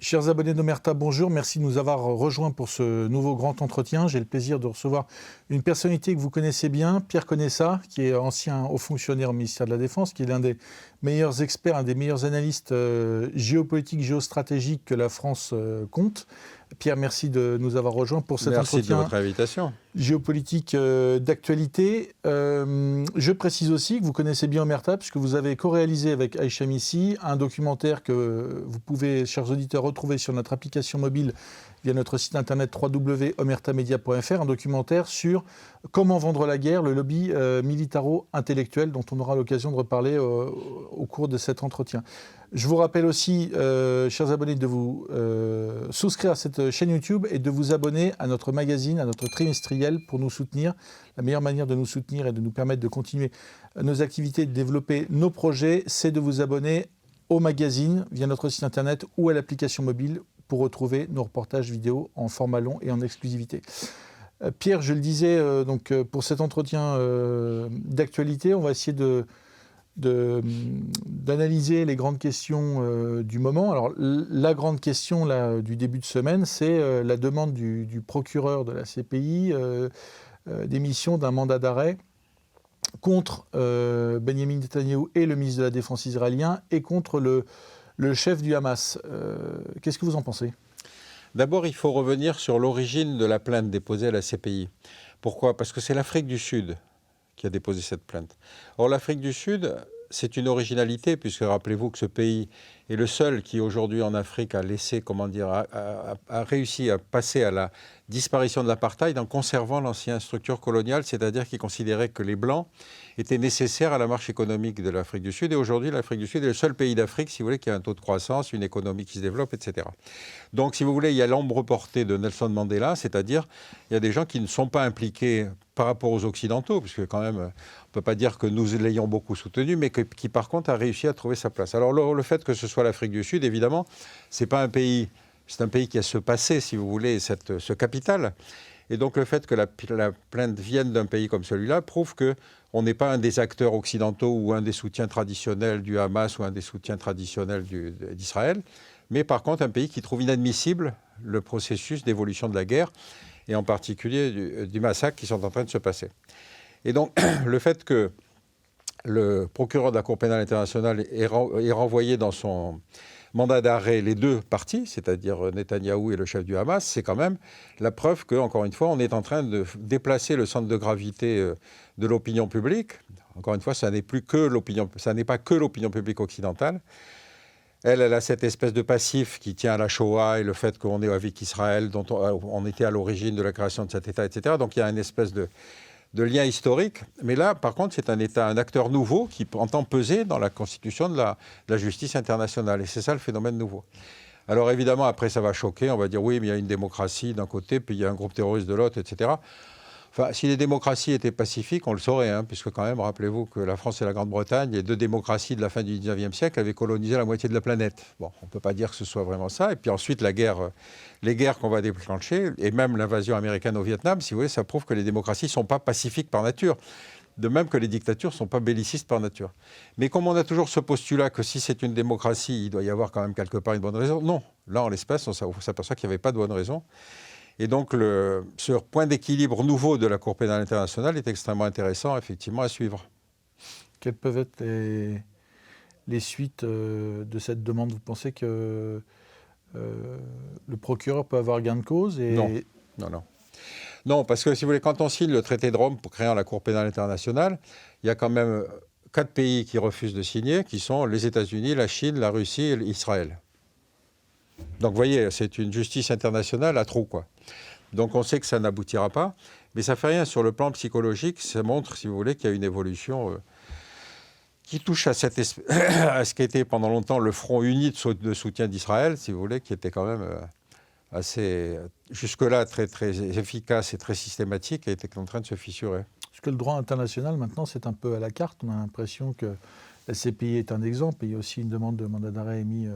Chers abonnés d'Omerta, bonjour. Merci de nous avoir rejoints pour ce nouveau grand entretien. J'ai le plaisir de recevoir une personnalité que vous connaissez bien, Pierre Conessa, qui est ancien haut fonctionnaire au ministère de la Défense, qui est l'un des meilleurs experts, un des meilleurs analystes géopolitiques, géostratégiques que la France compte. Pierre, merci de nous avoir rejoints pour cet entretien. Merci de votre invitation. Géopolitique d'actualité. Je précise aussi que vous connaissez bien Omerta, puisque vous avez co-réalisé avec Aïcha Missi un documentaire que vous pouvez, chers auditeurs, retrouver sur notre application mobile via notre site internet www.omertamedia.fr, un documentaire sur comment vendre la guerre, le lobby militaro-intellectuel, dont on aura l'occasion de reparler au cours de cet entretien. Je vous rappelle aussi, chers abonnés, de vous souscrire à cette chaîne YouTube et de vous abonner à notre magazine, à notre trimestriel pour nous soutenir. La meilleure manière de nous soutenir et de nous permettre de continuer nos activités, de développer nos projets, c'est de vous abonner au magazine via notre site internet ou à l'application mobile pour retrouver nos reportages vidéo en format long et en exclusivité. Pierre, je le disais, pour cet entretien d'actualité, on va essayer d'analyser les grandes questions du moment. Alors, la grande question là, du début de semaine, c'est la demande du procureur de la CPI d'émission d'un mandat d'arrêt contre Benyamin Netanyahou et le ministre de la Défense israélien et contre le chef du Hamas. Qu'est-ce que vous en pensez ? D'abord, il faut revenir sur l'origine de la plainte déposée à la CPI. Pourquoi ? Parce que c'est l'Afrique du Sud qui a déposé cette plainte. Or, l'Afrique du Sud, c'est une originalité, puisque rappelez-vous que ce pays est le seul qui, aujourd'hui, en Afrique, a laissé, a réussi à passer à la disparition de l'apartheid en conservant l'ancienne structure coloniale, c'est-à-dire qu'il considérait que les Blancs étaient nécessaires à la marche économique de l'Afrique du Sud. Et aujourd'hui, l'Afrique du Sud est le seul pays d'Afrique, si vous voulez, qui a un taux de croissance, une économie qui se développe, etc. Donc, si vous voulez, il y a l'ombre portée de Nelson Mandela, c'est-à-dire il y a des gens qui ne sont pas impliqués par rapport aux Occidentaux, puisque quand même, on ne peut pas dire que nous l'ayons beaucoup soutenu, mais qui par contre a réussi à trouver sa place. Alors le fait que ce soit l'Afrique du Sud, évidemment, c'est un pays qui a ce passé, si vous voulez, ce capital. Et donc le fait que la plainte vienne d'un pays comme celui-là prouve qu'on n'est pas un des acteurs occidentaux ou un des soutiens traditionnels du Hamas ou un des soutiens traditionnels d'Israël, mais par contre un pays qui trouve inadmissible le processus d'évolution de la guerre, et en particulier du massacre qui sont en train de se passer. Et donc, le fait que le procureur de la Cour pénale internationale ait renvoyé dans son mandat d'arrêt les deux parties, c'est-à-dire Netanyahou et le chef du Hamas, c'est quand même la preuve que, encore une fois, on est en train de déplacer le centre de gravité de l'opinion publique. Encore une fois, ça n'est pas que l'opinion publique occidentale. Elle a cette espèce de passif qui tient à la Shoah et le fait qu'on est avec Israël, dont on était à l'origine de la création de cet État, etc. Donc il y a une espèce de lien historique. Mais là, par contre, c'est un acteur nouveau qui entend peser dans la constitution de la justice internationale. Et c'est ça le phénomène nouveau. Alors évidemment, après, ça va choquer. On va dire, oui, mais il y a une démocratie d'un côté, puis il y a un groupe terroriste de l'autre, etc. Enfin, si les démocraties étaient pacifiques, on le saurait, puisque quand même, rappelez-vous que la France et la Grande-Bretagne, les deux démocraties de la fin du 19e siècle, avaient colonisé la moitié de la planète. Bon, on ne peut pas dire que ce soit vraiment ça. Et puis ensuite, les guerres qu'on va déclencher, et même l'invasion américaine au Vietnam, si vous voulez, ça prouve que les démocraties ne sont pas pacifiques par nature. De même que les dictatures ne sont pas bellicistes par nature. Mais comme on a toujours ce postulat que si c'est une démocratie, il doit y avoir quand même quelque part une bonne raison, non. Là, en l'espèce, on s'aperçoit qu'il n'y avait pas de bonne raison. Et donc, ce point d'équilibre nouveau de la Cour pénale internationale est extrêmement intéressant, effectivement, à suivre. Quelles peuvent être les suites de cette demande ? Vous pensez que le procureur peut avoir gain de cause Non, parce que, si vous voulez, quand on signe le traité de Rome pour créer la Cour pénale internationale, il y a quand même 4 pays qui refusent de signer, qui sont les États-Unis, la Chine, la Russie et Israël. Donc, vous voyez, c'est une justice internationale à trous, quoi. Donc, on sait que ça n'aboutira pas, mais ça ne fait rien sur le plan psychologique. Ça montre, si vous voulez, qu'il y a une évolution qui touche à ce qui était pendant longtemps le front uni de soutien d'Israël, si vous voulez, qui était quand même assez, jusque-là, très, très efficace et très systématique, et était en train de se fissurer. Parce que le droit international, maintenant, c'est un peu à la carte. On a l'impression que la CPI est un exemple. Il y a aussi une demande de mandat d'arrêt émise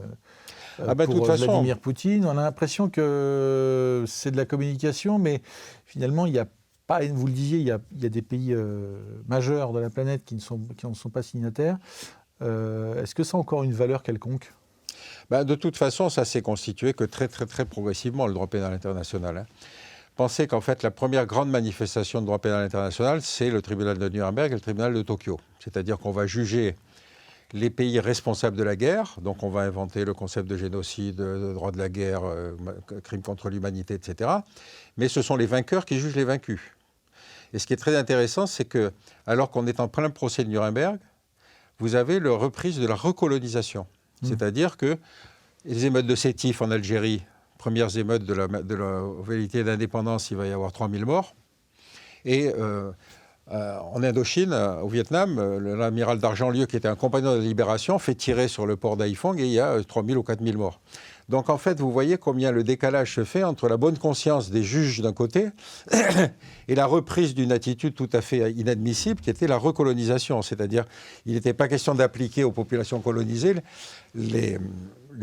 pour Vladimir Poutine. On a l'impression que c'est de la communication, mais finalement, il n'y a pas, vous le disiez, il y a des pays majeurs de la planète qui n'en sont pas signataires. Est-ce que ça a encore une valeur quelconque ? De toute façon, ça s'est constitué que très, très, très progressivement, le droit pénal international. Hein. Pensez qu'en fait, la première grande manifestation de droit pénal international, c'est le tribunal de Nuremberg et le tribunal de Tokyo. C'est-à-dire qu'on va juger les pays responsables de la guerre, donc on va inventer le concept de génocide, de droit de la guerre, crime contre l'humanité, etc. Mais ce sont les vainqueurs qui jugent les vaincus. Et ce qui est très intéressant, c'est que, alors qu'on est en plein procès de Nuremberg, vous avez la reprise de la recolonisation. C'est-à-dire que les émeutes de Sétif en Algérie, premières émeutes de la velléité d'indépendance, il va y avoir 3000 morts. Et en Indochine, au Vietnam, l'amiral d'Argentlieu, qui était un compagnon de la Libération, fait tirer sur le port d'Haiphong et il y a 3000 ou 4000 morts. Donc en fait, vous voyez combien le décalage se fait entre la bonne conscience des juges d'un côté et la reprise d'une attitude tout à fait inadmissible qui était la recolonisation. C'est-à-dire, il n'était pas question d'appliquer aux populations colonisées les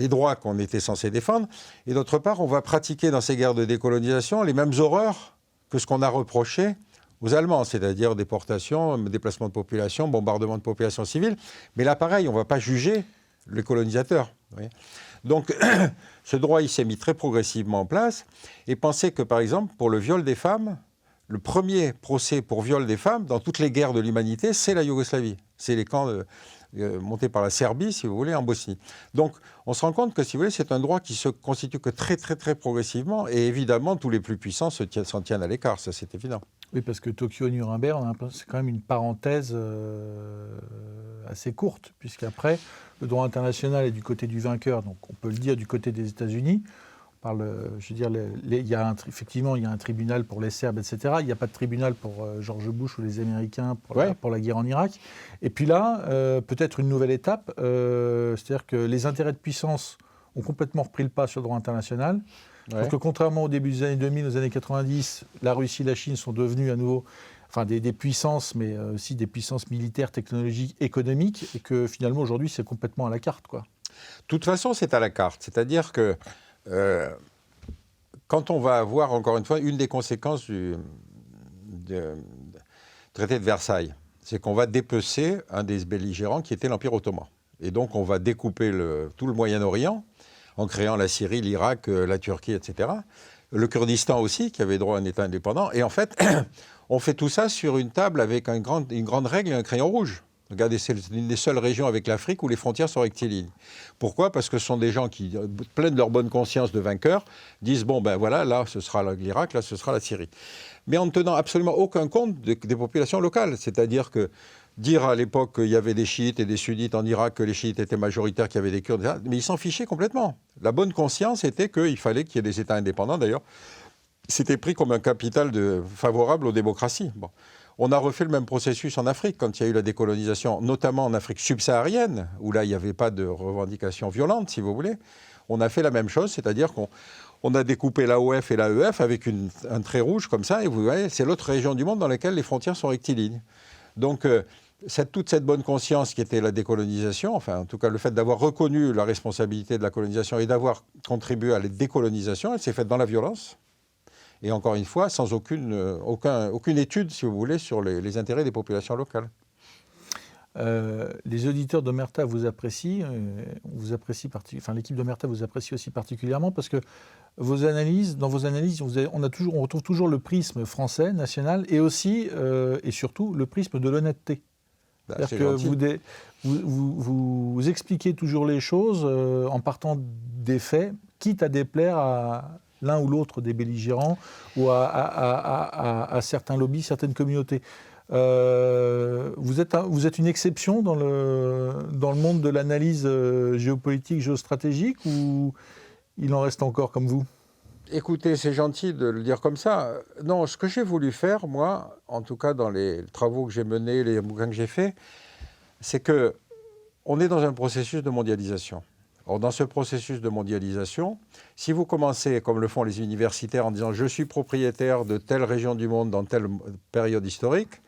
droits qu'on était censé défendre. Et d'autre part, on va pratiquer dans ces guerres de décolonisation les mêmes horreurs que ce qu'on a reproché aux Allemands, c'est-à-dire déportation, déplacement de population, bombardement de populations civiles. Mais là, pareil, on ne va pas juger les colonisateurs. Vous voyez. Donc, ce droit, il s'est mis très progressivement en place. Et pensez que, par exemple, pour le viol des femmes, le premier procès pour viol des femmes dans toutes les guerres de l'humanité, c'est la Yougoslavie. C'est les camps montés par la Serbie, si vous voulez, en Bosnie. Donc, on se rend compte que, si vous voulez, c'est un droit qui se constitue que très, très, très progressivement. Et évidemment, tous les plus puissants s'en tiennent à l'écart, ça c'est évident. Oui, parce que Tokyo et Nuremberg, c'est quand même une parenthèse assez courte, puisqu'après, le droit international est du côté du vainqueur, donc on peut le dire du côté des États-Unis. On parle, je veux dire, effectivement, il y a un tribunal pour les Serbes, etc. Il n'y a pas de tribunal pour George Bush ou les Américains pour la guerre en Irak. Et puis là, peut-être une nouvelle étape, c'est-à-dire que les intérêts de puissance ont complètement repris le pas sur le droit international. Parce que contrairement au début des années 2000, aux années 90, la Russie et la Chine sont devenues à nouveau des puissances, mais aussi des puissances militaires, technologiques, économiques, et que finalement aujourd'hui c'est complètement à la carte, quoi. De toute façon, c'est à la carte. C'est-à-dire que quand on va avoir, encore une fois, une des conséquences du traité de Versailles, c'est qu'on va dépecer un des belligérants qui était l'Empire ottoman. Et donc on va découper tout le Moyen-Orient, en créant la Syrie, l'Irak, la Turquie, etc. Le Kurdistan aussi, qui avait droit à un État indépendant. Et en fait, on fait tout ça sur une table avec une grande règle et un crayon rouge. Regardez, c'est l'une des seules régions avec l'Afrique où les frontières sont rectilignes. Pourquoi ? Parce que ce sont des gens qui, pleins de leur bonne conscience de vainqueurs, disent, bon, ben voilà, là, ce sera l'Irak, là, ce sera la Syrie. Mais en ne tenant absolument aucun compte des populations locales. C'est-à-dire que dire à l'époque qu'il y avait des chiites et des sunnites en Irak, que les chiites étaient majoritaires, qu'il y avait des Kurdes, mais ils s'en fichaient complètement. La bonne conscience était qu'il fallait qu'il y ait des États indépendants. D'ailleurs, c'était pris comme un capital favorable aux démocraties. Bon. On a refait le même processus en Afrique, quand il y a eu la décolonisation, notamment en Afrique subsaharienne, où là, il n'y avait pas de revendications violentes, si vous voulez. On a fait la même chose, c'est-à-dire qu'on a découpé l'AOF et l'AEF avec un trait rouge comme ça, et vous voyez, c'est l'autre région du monde dans laquelle les frontières sont rectilignes. Donc, toute cette bonne conscience qui était la décolonisation, enfin en tout cas le fait d'avoir reconnu la responsabilité de la colonisation et d'avoir contribué à la décolonisation, elle s'est faite dans la violence. Et encore une fois, sans aucune étude, si vous voulez, sur les intérêts des populations locales. Les auditeurs d'Omerta vous apprécient, l'équipe d'Omerta vous apprécie aussi particulièrement parce que dans vos analyses, on retrouve toujours le prisme français, national, et aussi, et surtout, le prisme de l'honnêteté. C'est-à-dire que vous expliquez toujours les choses en partant des faits, quitte à déplaire à l'un ou l'autre des belligérants ou à certains lobbies, certaines communautés. Vous êtes une exception dans le monde de l'analyse géopolitique, géostratégique, ou il en reste encore comme vous ? Écoutez, c'est gentil de le dire comme ça. Non, ce que j'ai voulu faire, moi, en tout cas dans les travaux que j'ai menés, les bouquins que j'ai faits, c'est qu'on est dans un processus de mondialisation. Or, dans ce processus de mondialisation, si vous commencez, comme le font les universitaires, en disant « je suis propriétaire de telle région du monde dans telle période historique »,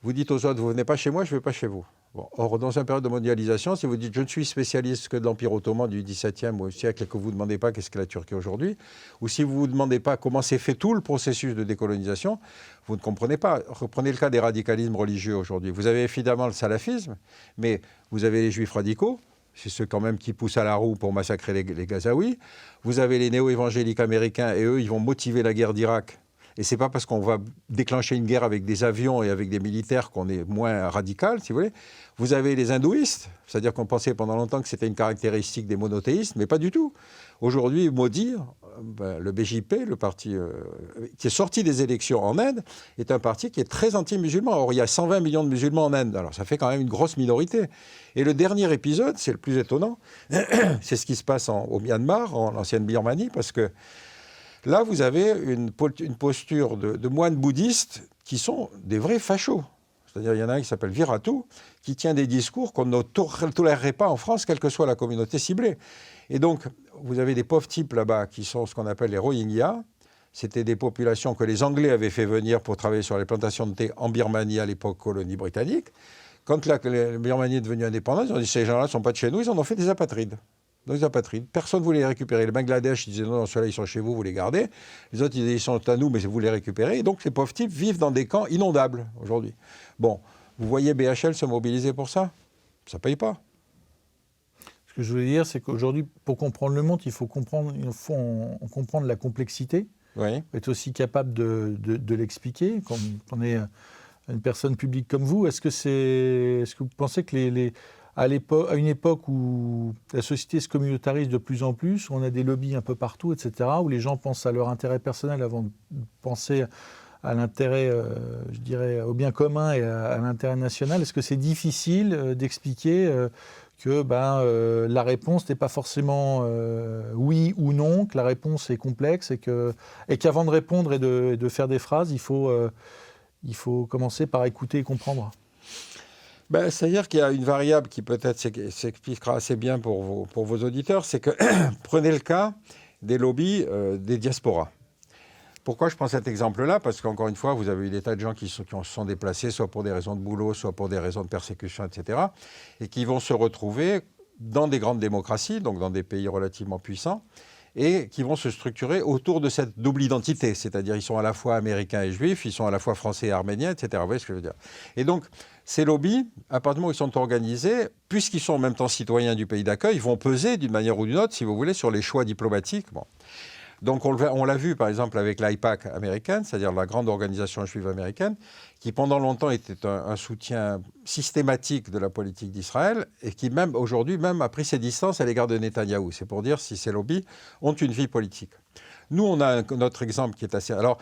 vous dites aux autres « vous ne venez pas chez moi, je ne vais pas chez vous ». Bon. Or, dans une période de mondialisation, si vous dites « je ne suis spécialiste que de l'Empire ottoman du XVIIe siècle et que vous ne demandez pas qu'est-ce qu'est la Turquie aujourd'hui », ou si vous ne vous demandez pas comment s'est fait tout le processus de décolonisation, vous ne comprenez pas. Reprenez le cas des radicalismes religieux aujourd'hui. Vous avez évidemment le salafisme, mais vous avez les juifs radicaux, c'est ceux quand même qui poussent à la roue pour massacrer les Gazaouis. Vous avez les néo-évangéliques américains, et eux, ils vont motiver la guerre d'Irak. Et ce n'est pas parce qu'on va déclencher une guerre avec des avions et avec des militaires qu'on est moins radical, si vous voulez. Vous avez les hindouistes, c'est-à-dire qu'on pensait pendant longtemps que c'était une caractéristique des monothéistes, mais pas du tout. Aujourd'hui, Modi, le BJP, le parti qui est sorti des élections en Inde, est un parti qui est très anti-musulman. Or, il y a 120 millions de musulmans en Inde, alors ça fait quand même une grosse minorité. Et le dernier épisode, c'est le plus étonnant, c'est ce qui se passe au Myanmar, en ancienne Birmanie, parce que là, vous avez une posture de moines bouddhistes qui sont des vrais fachos. C'est-à-dire, il y en a un qui s'appelle Viratu, qui tient des discours qu'on ne tolérerait pas en France, quelle que soit la communauté ciblée. Et donc, vous avez des pauvres types là-bas qui sont ce qu'on appelle les Rohingyas. C'était des populations que les Anglais avaient fait venir pour travailler sur les plantations de thé en Birmanie à l'époque colonie britannique. Quand la Birmanie est devenue indépendante, ils ont dit ces gens-là ne sont pas de chez nous, ils en ont fait des apatrides. Donc les apatrides. Personne ne voulait les récupérer. Le Bangladesh, ils disaient non, ceux-là, ils sont chez vous, vous les gardez. Les autres, ils disaient ils sont à nous, mais vous les récupérez. Et donc ces pauvres types vivent dans des camps inondables aujourd'hui. Bon, vous voyez BHL se mobiliser pour ça? Ça ne paye pas. Ce que je voulais dire, c'est qu'aujourd'hui, pour comprendre le monde, il faut comprendre la complexité. Oui. Être aussi capable de l'expliquer. Quand on est une personne publique comme vous, est-ce que vous pensez que à une époque où la société se communautarise de plus en plus, où on a des lobbies un peu partout, etc., où les gens pensent à leur intérêt personnel avant de penser à l'intérêt, je dirais, au bien commun et à l'intérêt national, est-ce que c'est difficile d'expliquer que la réponse n'est pas forcément oui ou non, que la réponse est complexe et qu'avant de répondre et de faire des phrases, il faut commencer par écouter et comprendre? C'est-à-dire qu'il y a une variable qui peut-être s'expliquera assez bien pour vos auditeurs, c'est que prenez le cas des lobbies des diasporas. Pourquoi je prends cet exemple-là? Parce qu'encore une fois, vous avez eu des tas de gens qui se sont déplacés, soit pour des raisons de boulot, soit pour des raisons de persécution, etc., et qui vont se retrouver dans des grandes démocraties, donc dans des pays relativement puissants, et qui vont se structurer autour de cette double identité, c'est-à-dire ils sont à la fois américains et juifs, ils sont à la fois français et arméniens, etc. Vous voyez ce que je veux dire? Et donc, ces lobbies, à partir du moment où ils sont organisés, puisqu'ils sont en même temps citoyens du pays d'accueil, ils vont peser d'une manière ou d'une autre, si vous voulez, sur les choix diplomatiques. Bon. Donc on l'a vu par exemple avec l'AIPAC américaine, c'est-à-dire la grande organisation juive américaine, qui pendant longtemps était un soutien systématique de la politique d'Israël et qui même aujourd'hui même a pris ses distances à l'égard de Netanyahou. C'est pour dire si ces lobbies ont une vie politique. Nous, on a notre exemple qui est assez... Alors,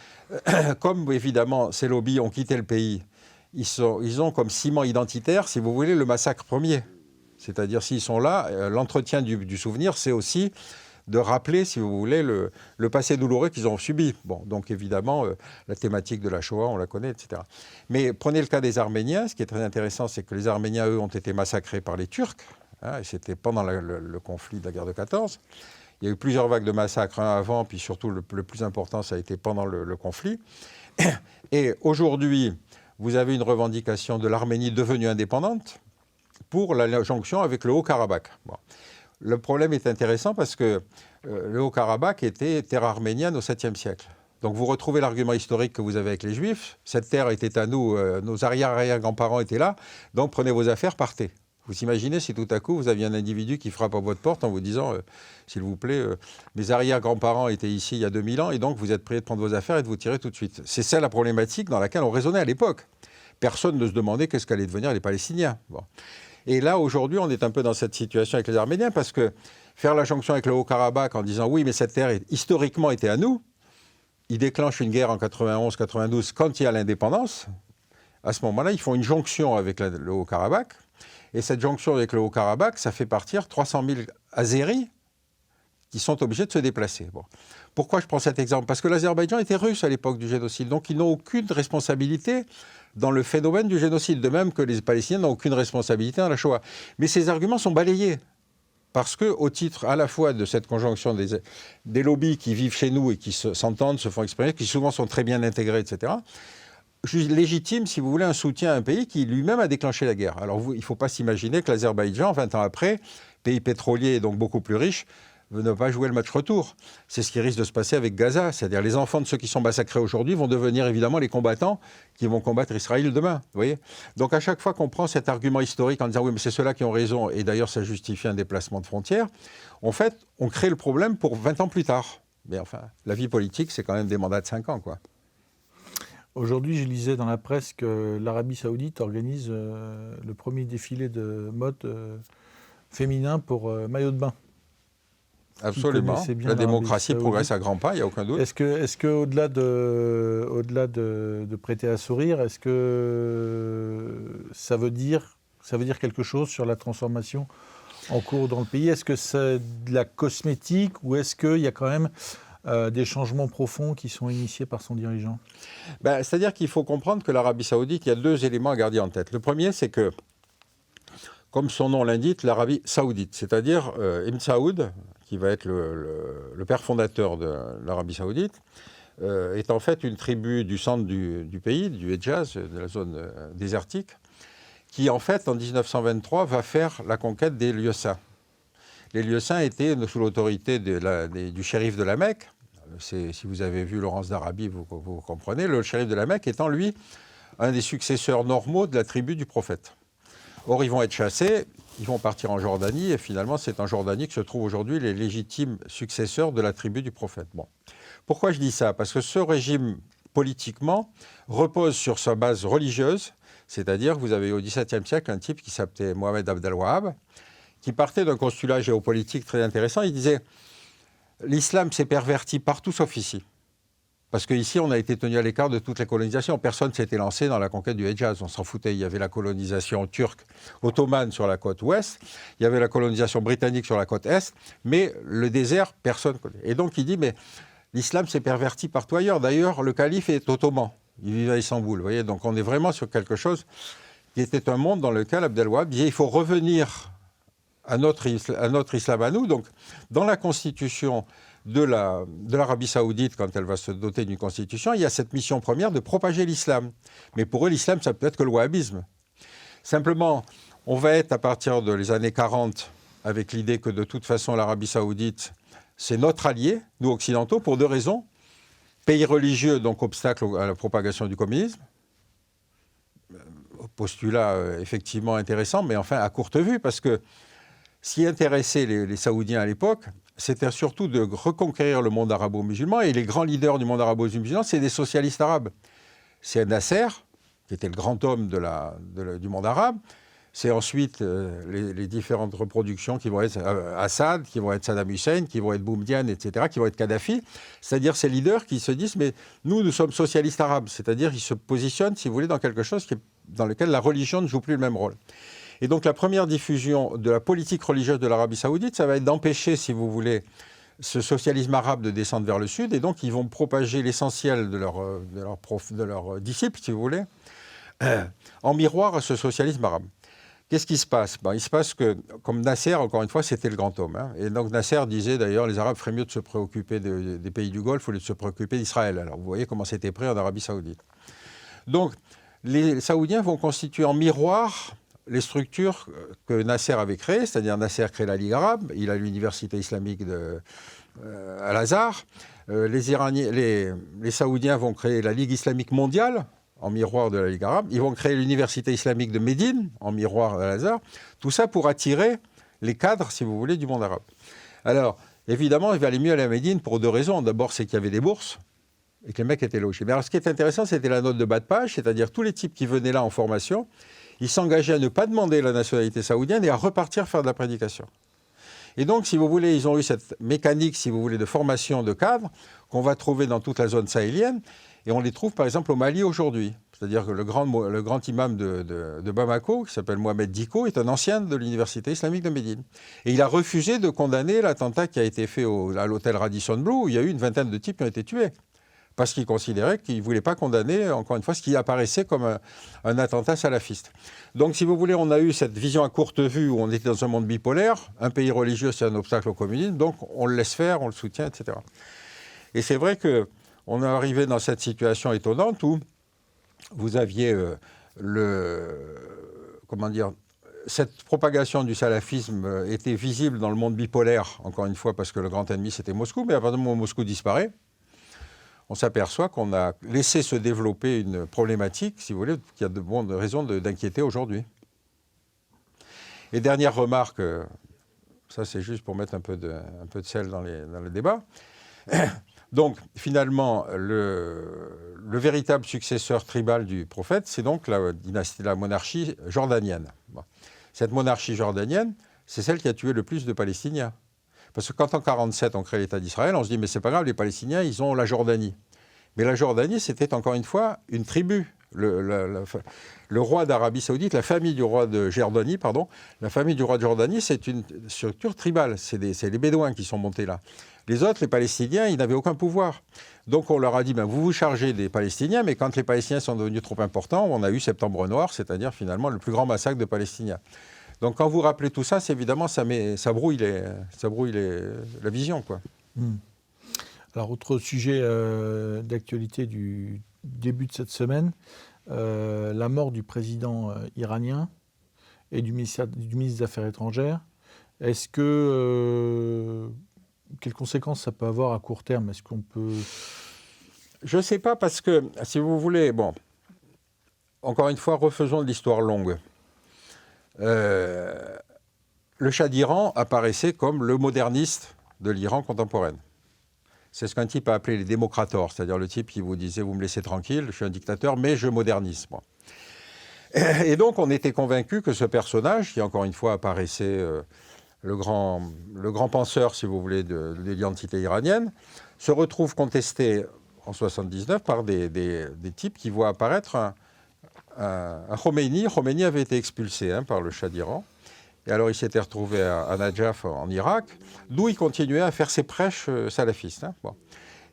comme évidemment ces lobbies ont quitté le pays, ils ont comme ciment identitaire, si vous voulez, le massacre premier. C'est-à-dire s'ils sont là, l'entretien du souvenir, c'est aussi de rappeler, si vous voulez, le passé douloureux qu'ils ont subi. Bon, donc évidemment, la thématique de la Shoah, on la connaît, etc. Mais prenez le cas des Arméniens. Ce qui est très intéressant, c'est que les Arméniens, eux, ont été massacrés par les Turcs. Et c'était pendant le conflit de la guerre de 14. Il y a eu plusieurs vagues de massacres, un avant, puis surtout le plus important, ça a été pendant le conflit. Et aujourd'hui, vous avez une revendication de l'Arménie devenue indépendante pour la jonction avec le Haut-Karabakh. Bon. Le problème est intéressant parce que le Haut-Karabakh était terre arménienne au 7e siècle. Donc vous retrouvez l'argument historique que vous avez avec les Juifs. Cette terre était à nous, nos arrière-arrière-grands-parents étaient là, donc prenez vos affaires, partez. Vous imaginez si tout à coup vous aviez un individu qui frappe à votre porte en vous disant s'il vous plaît, mes arrière-grands-parents étaient ici il y a 2000 ans et donc vous êtes prêts de prendre vos affaires et de vous tirer tout de suite. C'est ça la problématique dans laquelle on raisonnait à l'époque. Personne ne se demandait qu'est-ce qu'allaient devenir les Palestiniens. Bon. Et là, aujourd'hui, on est un peu dans cette situation avec les Arméniens parce que faire la jonction avec le Haut-Karabakh en disant oui, mais cette terre historiquement était à nous, ils déclenchent une guerre en 91-92 quand il y a l'indépendance. À ce moment-là, ils font une jonction avec le Haut-Karabakh. Et cette jonction avec le Haut-Karabakh, ça fait partir 300 000 Azéris qui sont obligés de se déplacer. Bon. Pourquoi je prends cet exemple? Parce que l'Azerbaïdjan était russe à l'époque du génocide, donc ils n'ont aucune responsabilité dans le phénomène du génocide, de même que les Palestiniens n'ont aucune responsabilité dans la Shoah. Mais ces arguments sont balayés, parce qu'au titre à la fois de cette conjonction des lobbies qui vivent chez nous et qui s'entendent, se font exprimer, qui souvent sont très bien intégrés, etc., légitime, si vous voulez, un soutien à un pays qui lui-même a déclenché la guerre. Alors il ne faut pas s'imaginer que l'Azerbaïdjan, 20 ans après, pays pétrolier et donc beaucoup plus riche, ne pas jouer le match retour. C'est ce qui risque de se passer avec Gaza. C'est-à-dire les enfants de ceux qui sont massacrés aujourd'hui vont devenir évidemment les combattants qui vont combattre Israël demain. Vous voyez ? Donc à chaque fois qu'on prend cet argument historique en disant oui mais c'est ceux-là qui ont raison et d'ailleurs ça justifie un déplacement de frontières, en fait on crée le problème pour 20 ans plus tard. Mais enfin, la vie politique c'est quand même des mandats de 5 ans quoi. Aujourd'hui, je lisais dans la presse que l'Arabie Saoudite organise le premier défilé de mode féminin pour maillot de bain. Absolument. La démocratie progresse à grands pas, il n'y a aucun doute. Est-ce que au-delà de prêter à sourire, est-ce que ça veut dire quelque chose sur la transformation en cours dans le pays? Est-ce que c'est de la cosmétique ou est-ce qu'il y a quand même des changements profonds qui sont initiés par son dirigeant? C'est-à-dire qu'il faut comprendre que l'Arabie Saoudite, il y a 2 éléments à garder en tête. Le premier, c'est que, comme son nom l'indique, l'Arabie Saoudite, c'est-à-dire Ibn Saoud, qui va être le père fondateur de l'Arabie Saoudite, est en fait une tribu du centre du pays, du Hejaz, de la zone désertique, qui en fait, en 1923, va faire la conquête des lieux saints. Les lieux saints étaient sous l'autorité du shérif de la Mecque. Si vous avez vu Laurence d'Arabie, vous comprenez. Le shérif de la Mecque étant, lui, un des successeurs normaux de la tribu du prophète. Or, ils vont être chassés, ils vont partir en Jordanie, et finalement, c'est en Jordanie que se trouvent aujourd'hui les légitimes successeurs de la tribu du prophète. Bon. Pourquoi je dis ça? Parce que ce régime, politiquement, repose sur sa base religieuse, c'est-à-dire que vous avez au XVIIe siècle un type qui s'appelait Mohamed Abd al-Wahhab, qui partait d'un postulat géopolitique très intéressant. Il disait « L'islam s'est perverti partout sauf ici ». Parce qu'ici, on a été tenu à l'écart de toutes les colonisations. Personne ne s'était lancé dans la conquête du Hejaz. On s'en foutait. Il y avait la colonisation turque ottomane sur la côte ouest. Il y avait la colonisation britannique sur la côte est. Mais le désert, personne ne connaît. Et donc, il dit, mais l'islam s'est perverti partout ailleurs. D'ailleurs, le calife est ottoman. Il vivait à Istanbul. Vous voyez, donc on est vraiment sur quelque chose qui était un monde dans lequel Abd al-Wahhab disait, il faut revenir à notre islam à nous. Donc, dans la constitution de l'Arabie Saoudite, quand elle va se doter d'une constitution, il y a cette mission première de propager l'islam. Mais pour eux, l'islam, ça peut être que le wahhabisme. Simplement, on va être à partir des années 40 avec l'idée que de toute façon, l'Arabie Saoudite, c'est notre allié, nous occidentaux, pour 2 raisons. Pays religieux, donc obstacle à la propagation du communisme. Postulat effectivement intéressant, mais enfin à courte vue, parce que ce qui intéressait les Saoudiens à l'époque, c'était surtout de reconquérir le monde arabo-musulman. Et les grands leaders du monde arabo-musulman, c'est des socialistes arabes. C'est Nasser, qui était le grand homme du monde arabe. C'est ensuite les différentes reproductions qui vont être Assad, qui vont être Saddam Hussein, qui vont être Boumediene, etc., qui vont être Kadhafi. C'est-à-dire ces leaders qui se disent « mais nous sommes socialistes arabes ». C'est-à-dire qu'ils se positionnent, si vous voulez, dans quelque chose dans lequel la religion ne joue plus le même rôle. Et donc la première diffusion de la politique religieuse de l'Arabie Saoudite, ça va être d'empêcher, si vous voulez, ce socialisme arabe de descendre vers le sud. Et donc ils vont propager l'essentiel de leurs disciples, si vous voulez, en miroir à ce socialisme arabe. Qu'est-ce qui se passe? Il se passe que, comme Nasser, encore une fois, c'était le grand homme. Et donc Nasser disait d'ailleurs, les Arabes feraient mieux de se préoccuper des pays du Golfe au lieu de se préoccuper d'Israël. Alors vous voyez comment c'était pris en Arabie Saoudite. Donc les Saoudiens vont constituer en miroir les structures que Nasser avait créées, c'est-à-dire Nasser crée la Ligue arabe, il a l'université islamique à Al-Azhar, les Saoudiens vont créer la Ligue islamique mondiale, en miroir de la Ligue arabe, ils vont créer l'université islamique de Médine, en miroir de Al-Azhar, tout ça pour attirer les cadres, si vous voulez, du monde arabe. Alors, évidemment, il valait mieux aller à Médine pour 2 raisons. D'abord, c'est qu'il y avait des bourses, et que les mecs étaient logés. Mais alors, ce qui est intéressant, c'était la note de bas de page, c'est-à-dire tous les types qui venaient là en formation, ils s'engageaient à ne pas demander la nationalité saoudienne et à repartir faire de la prédication. Et donc, si vous voulez, ils ont eu cette mécanique, si vous voulez, de formation de cadres qu'on va trouver dans toute la zone sahélienne. Et on les trouve, par exemple, au Mali aujourd'hui. C'est-à-dire que le grand imam de Bamako, qui s'appelle Mohamed Diko, est un ancien de l'université islamique de Médine. Et il a refusé de condamner l'attentat qui a été fait à l'hôtel Radisson Blu, où il y a eu une vingtaine de types qui ont été tués. Parce qu'il considérait qu'il ne voulait pas condamner, encore une fois, ce qui apparaissait comme un attentat salafiste. Donc, si vous voulez, on a eu cette vision à courte vue où on était dans un monde bipolaire. Un pays religieux, c'est un obstacle au communisme, donc on le laisse faire, on le soutient, etc. Et c'est vrai qu'on est arrivé dans cette situation étonnante où vous aviez cette propagation du salafisme était visible dans le monde bipolaire, encore une fois, parce que le grand ennemi, c'était Moscou. Mais à partir du moment où Moscou disparaît, on s'aperçoit qu'on a laissé se développer une problématique, si vous voulez, qui a de bonnes raisons d'inquiéter aujourd'hui. Et dernière remarque, ça c'est juste pour mettre un peu de sel dans le débat. Donc, finalement, le véritable successeur tribal du prophète, c'est donc la dynastie, la monarchie jordanienne. Bon. Cette monarchie jordanienne, c'est celle qui a tué le plus de Palestiniens. Parce que quand en 1947, on crée l'État d'Israël, on se dit, mais c'est pas grave, les Palestiniens, ils ont la Jordanie. Mais la Jordanie, c'était encore une fois une tribu. Le roi d'Arabie Saoudite, la famille du roi de Jordanie, pardon, la famille du roi de Jordanie, c'est une structure tribale. C'est les Bédouins qui sont montés là. Les autres, les Palestiniens, ils n'avaient aucun pouvoir. Donc on leur a dit, ben, vous vous chargez des Palestiniens, mais quand les Palestiniens sont devenus trop importants, on a eu Septembre Noir, c'est-à-dire finalement le plus grand massacre de Palestiniens. Donc quand vous rappelez tout ça, c'est évidemment, ça brouille la vision, quoi. Alors, autre sujet d'actualité du début de cette semaine, la mort du président iranien et du ministre des Affaires étrangères. Est-ce que... quelles conséquences ça peut avoir à court terme? Est-ce qu'on peut... Je ne sais pas, parce que, si vous voulez, bon, encore une fois, refaisons de l'histoire longue. Le Shah d'Iran apparaissait comme le moderniste de l'Iran contemporaine. C'est ce qu'un type a appelé les démocrators, c'est-à-dire le type qui vous disait « vous me laissez tranquille, je suis un dictateur, mais je modernise ». Moi. Et donc on était convaincus que ce personnage, qui encore une fois apparaissait le grand penseur, si vous voulez, de l'identité iranienne, se retrouve contesté en 1979 par des types qui voient apparaître un Khomeini. Khomeini avait été expulsé par le Shah d'Iran. Et alors il s'était retrouvé à Najaf en Irak, d'où il continuait à faire ses prêches salafistes. Bon.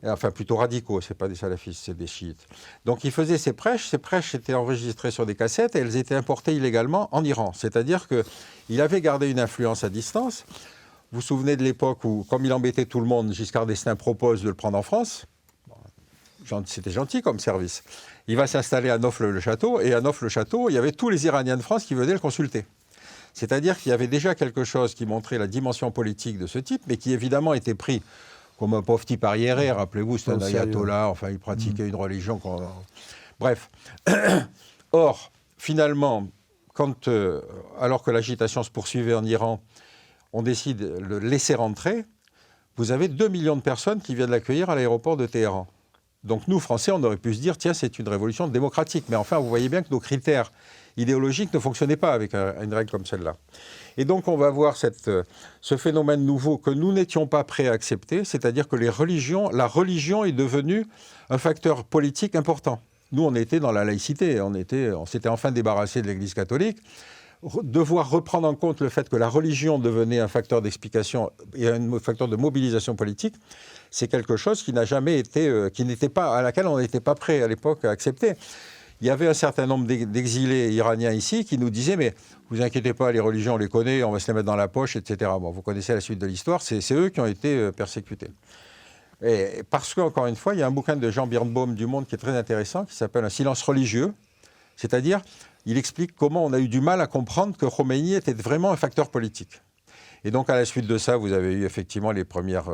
Enfin plutôt radicaux, ce n'est pas des salafistes, c'est des chiites. Donc il faisait ses prêches étaient enregistrées sur des cassettes et elles étaient importées illégalement en Iran. C'est-à-dire qu'il avait gardé une influence à distance. Vous vous souvenez de l'époque où, comme il embêtait tout le monde, Giscard d'Estaing propose de le prendre en France. C'était gentil comme service. Il va s'installer à Nofle-le-Château, et à Nofle-le-Château, il y avait tous les Iraniens de France qui venaient le consulter. C'est-à-dire qu'il y avait déjà quelque chose qui montrait la dimension politique de ce type, mais qui évidemment était pris comme un pauvre type arriéré. Rappelez-vous, c'est un ayatollah, enfin il pratiquait une religion. Bref. Or, finalement, alors que l'agitation se poursuivait en Iran, on décide de le laisser rentrer, vous avez 2 millions de personnes qui viennent l'accueillir à l'aéroport de Téhéran. Donc nous, Français, on aurait pu se dire, tiens, c'est une révolution démocratique. Mais enfin, vous voyez bien que nos critères idéologiques ne fonctionnaient pas avec une règle comme celle-là. Et donc on va voir ce phénomène nouveau que nous n'étions pas prêts à accepter, c'est-à-dire que la religion est devenue un facteur politique important. Nous, on était dans la laïcité, on s'était enfin débarrassé de l'Église catholique. Devoir reprendre en compte le fait que la religion devenait un facteur d'explication et un facteur de mobilisation politique, c'est quelque chose qui n'a jamais été, à laquelle on n'était pas prêt à l'époque à accepter. Il y avait un certain nombre d'exilés iraniens ici qui nous disaient « mais vous inquiétez pas, les religions on les connaît, on va se les mettre dans la poche, etc. » Bon, vous connaissez la suite de l'histoire, c'est eux qui ont été persécutés. Et parce qu'encore une fois, il y a un bouquin de Jean Birnbaum du Monde qui est très intéressant, qui s'appelle « Un silence religieux », c'est-à-dire il explique comment on a eu du mal à comprendre que Khomeini était vraiment un facteur politique. Et donc, à la suite de ça, vous avez eu effectivement les premières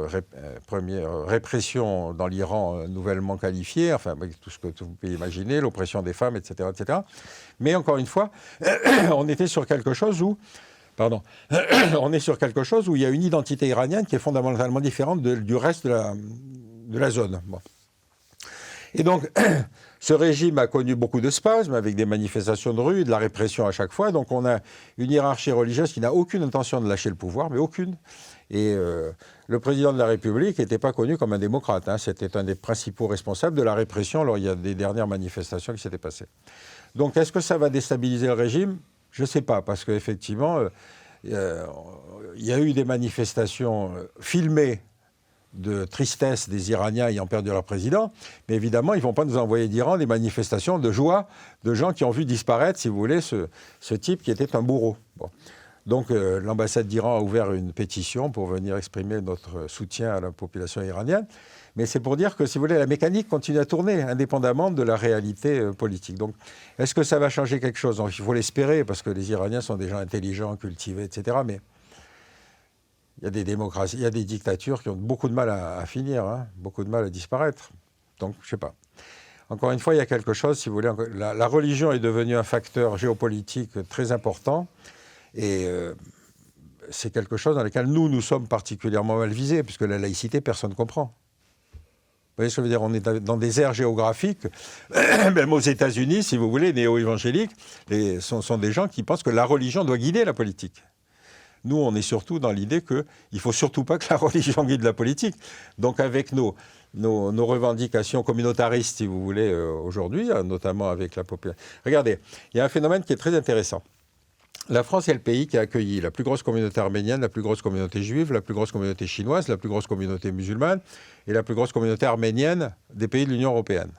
répressions dans l'Iran nouvellement qualifiées, enfin, tout ce que vous pouvez imaginer, l'oppression des femmes, etc., etc. Mais encore une fois, on était sur quelque chose où... Pardon. On est sur quelque chose où il y a une identité iranienne qui est fondamentalement différente du reste de la zone. Bon. Et donc... Ce régime a connu beaucoup de spasmes, avec des manifestations de rue, de la répression à chaque fois. Donc on a une hiérarchie religieuse qui n'a aucune intention de lâcher le pouvoir, mais aucune. Et le président de la République n'était pas connu comme un démocrate. C'était un des principaux responsables de la répression lors il y a des dernières manifestations qui s'étaient passées. Donc est-ce que ça va déstabiliser le régime? Je ne sais pas, parce qu'effectivement, il y a eu des manifestations filmées de tristesse des Iraniens ayant perdu leur président, mais évidemment, ils ne vont pas nous envoyer d'Iran des manifestations de joie de gens qui ont vu disparaître, si vous voulez, ce type qui était un bourreau. Bon. Donc l'ambassade d'Iran a ouvert une pétition pour venir exprimer notre soutien à la population iranienne. Mais c'est pour dire que, si vous voulez, la mécanique continue à tourner, indépendamment de la réalité politique. Donc, est-ce que ça va changer quelque chose? Donc, il faut l'espérer, parce que les Iraniens sont des gens intelligents, cultivés, etc. Mais il y a des démocraties, il y a des dictatures qui ont beaucoup de mal à finir, hein, beaucoup de mal à disparaître. Donc, je ne sais pas. Encore une fois, il y a quelque chose, si vous voulez, la religion est devenue un facteur géopolitique très important. Et c'est quelque chose dans lequel nous sommes particulièrement mal visés, puisque la laïcité, personne ne comprend. Vous voyez ce que je veux dire? On est dans des aires géographiques, même aux États-Unis, si vous voulez, néo-évangéliques, sont des gens qui pensent que la religion doit guider la politique. Nous, on est surtout dans l'idée qu'il ne faut surtout pas que la religion guide la politique. Donc avec nos revendications communautaristes, si vous voulez, aujourd'hui, notamment avec la population. Regardez, il y a un phénomène qui est très intéressant. La France est le pays qui a accueilli la plus grosse communauté arménienne, la plus grosse communauté juive, la plus grosse communauté chinoise, la plus grosse communauté musulmane et la plus grosse communauté arménienne des pays de l'Union européenne.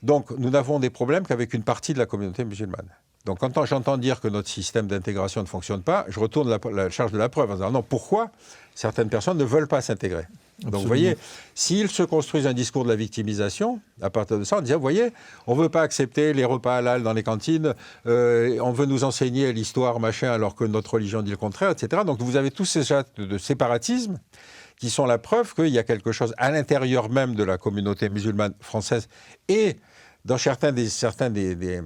Donc nous n'avons des problèmes qu'avec une partie de la communauté musulmane. Donc quand j'entends dire que notre système d'intégration ne fonctionne pas, je retourne la charge de la preuve en disant non, pourquoi certaines personnes ne veulent pas s'intégrer? Donc vous voyez, s'ils se construisent un discours de la victimisation, à partir de ça, on dit, vous voyez, on ne veut pas accepter les repas halal dans les cantines, on veut nous enseigner l'histoire, machin, alors que notre religion dit le contraire, etc. Donc vous avez tous ces actes de séparatisme qui sont la preuve qu'il y a quelque chose à l'intérieur même de la communauté musulmane française et dans certains des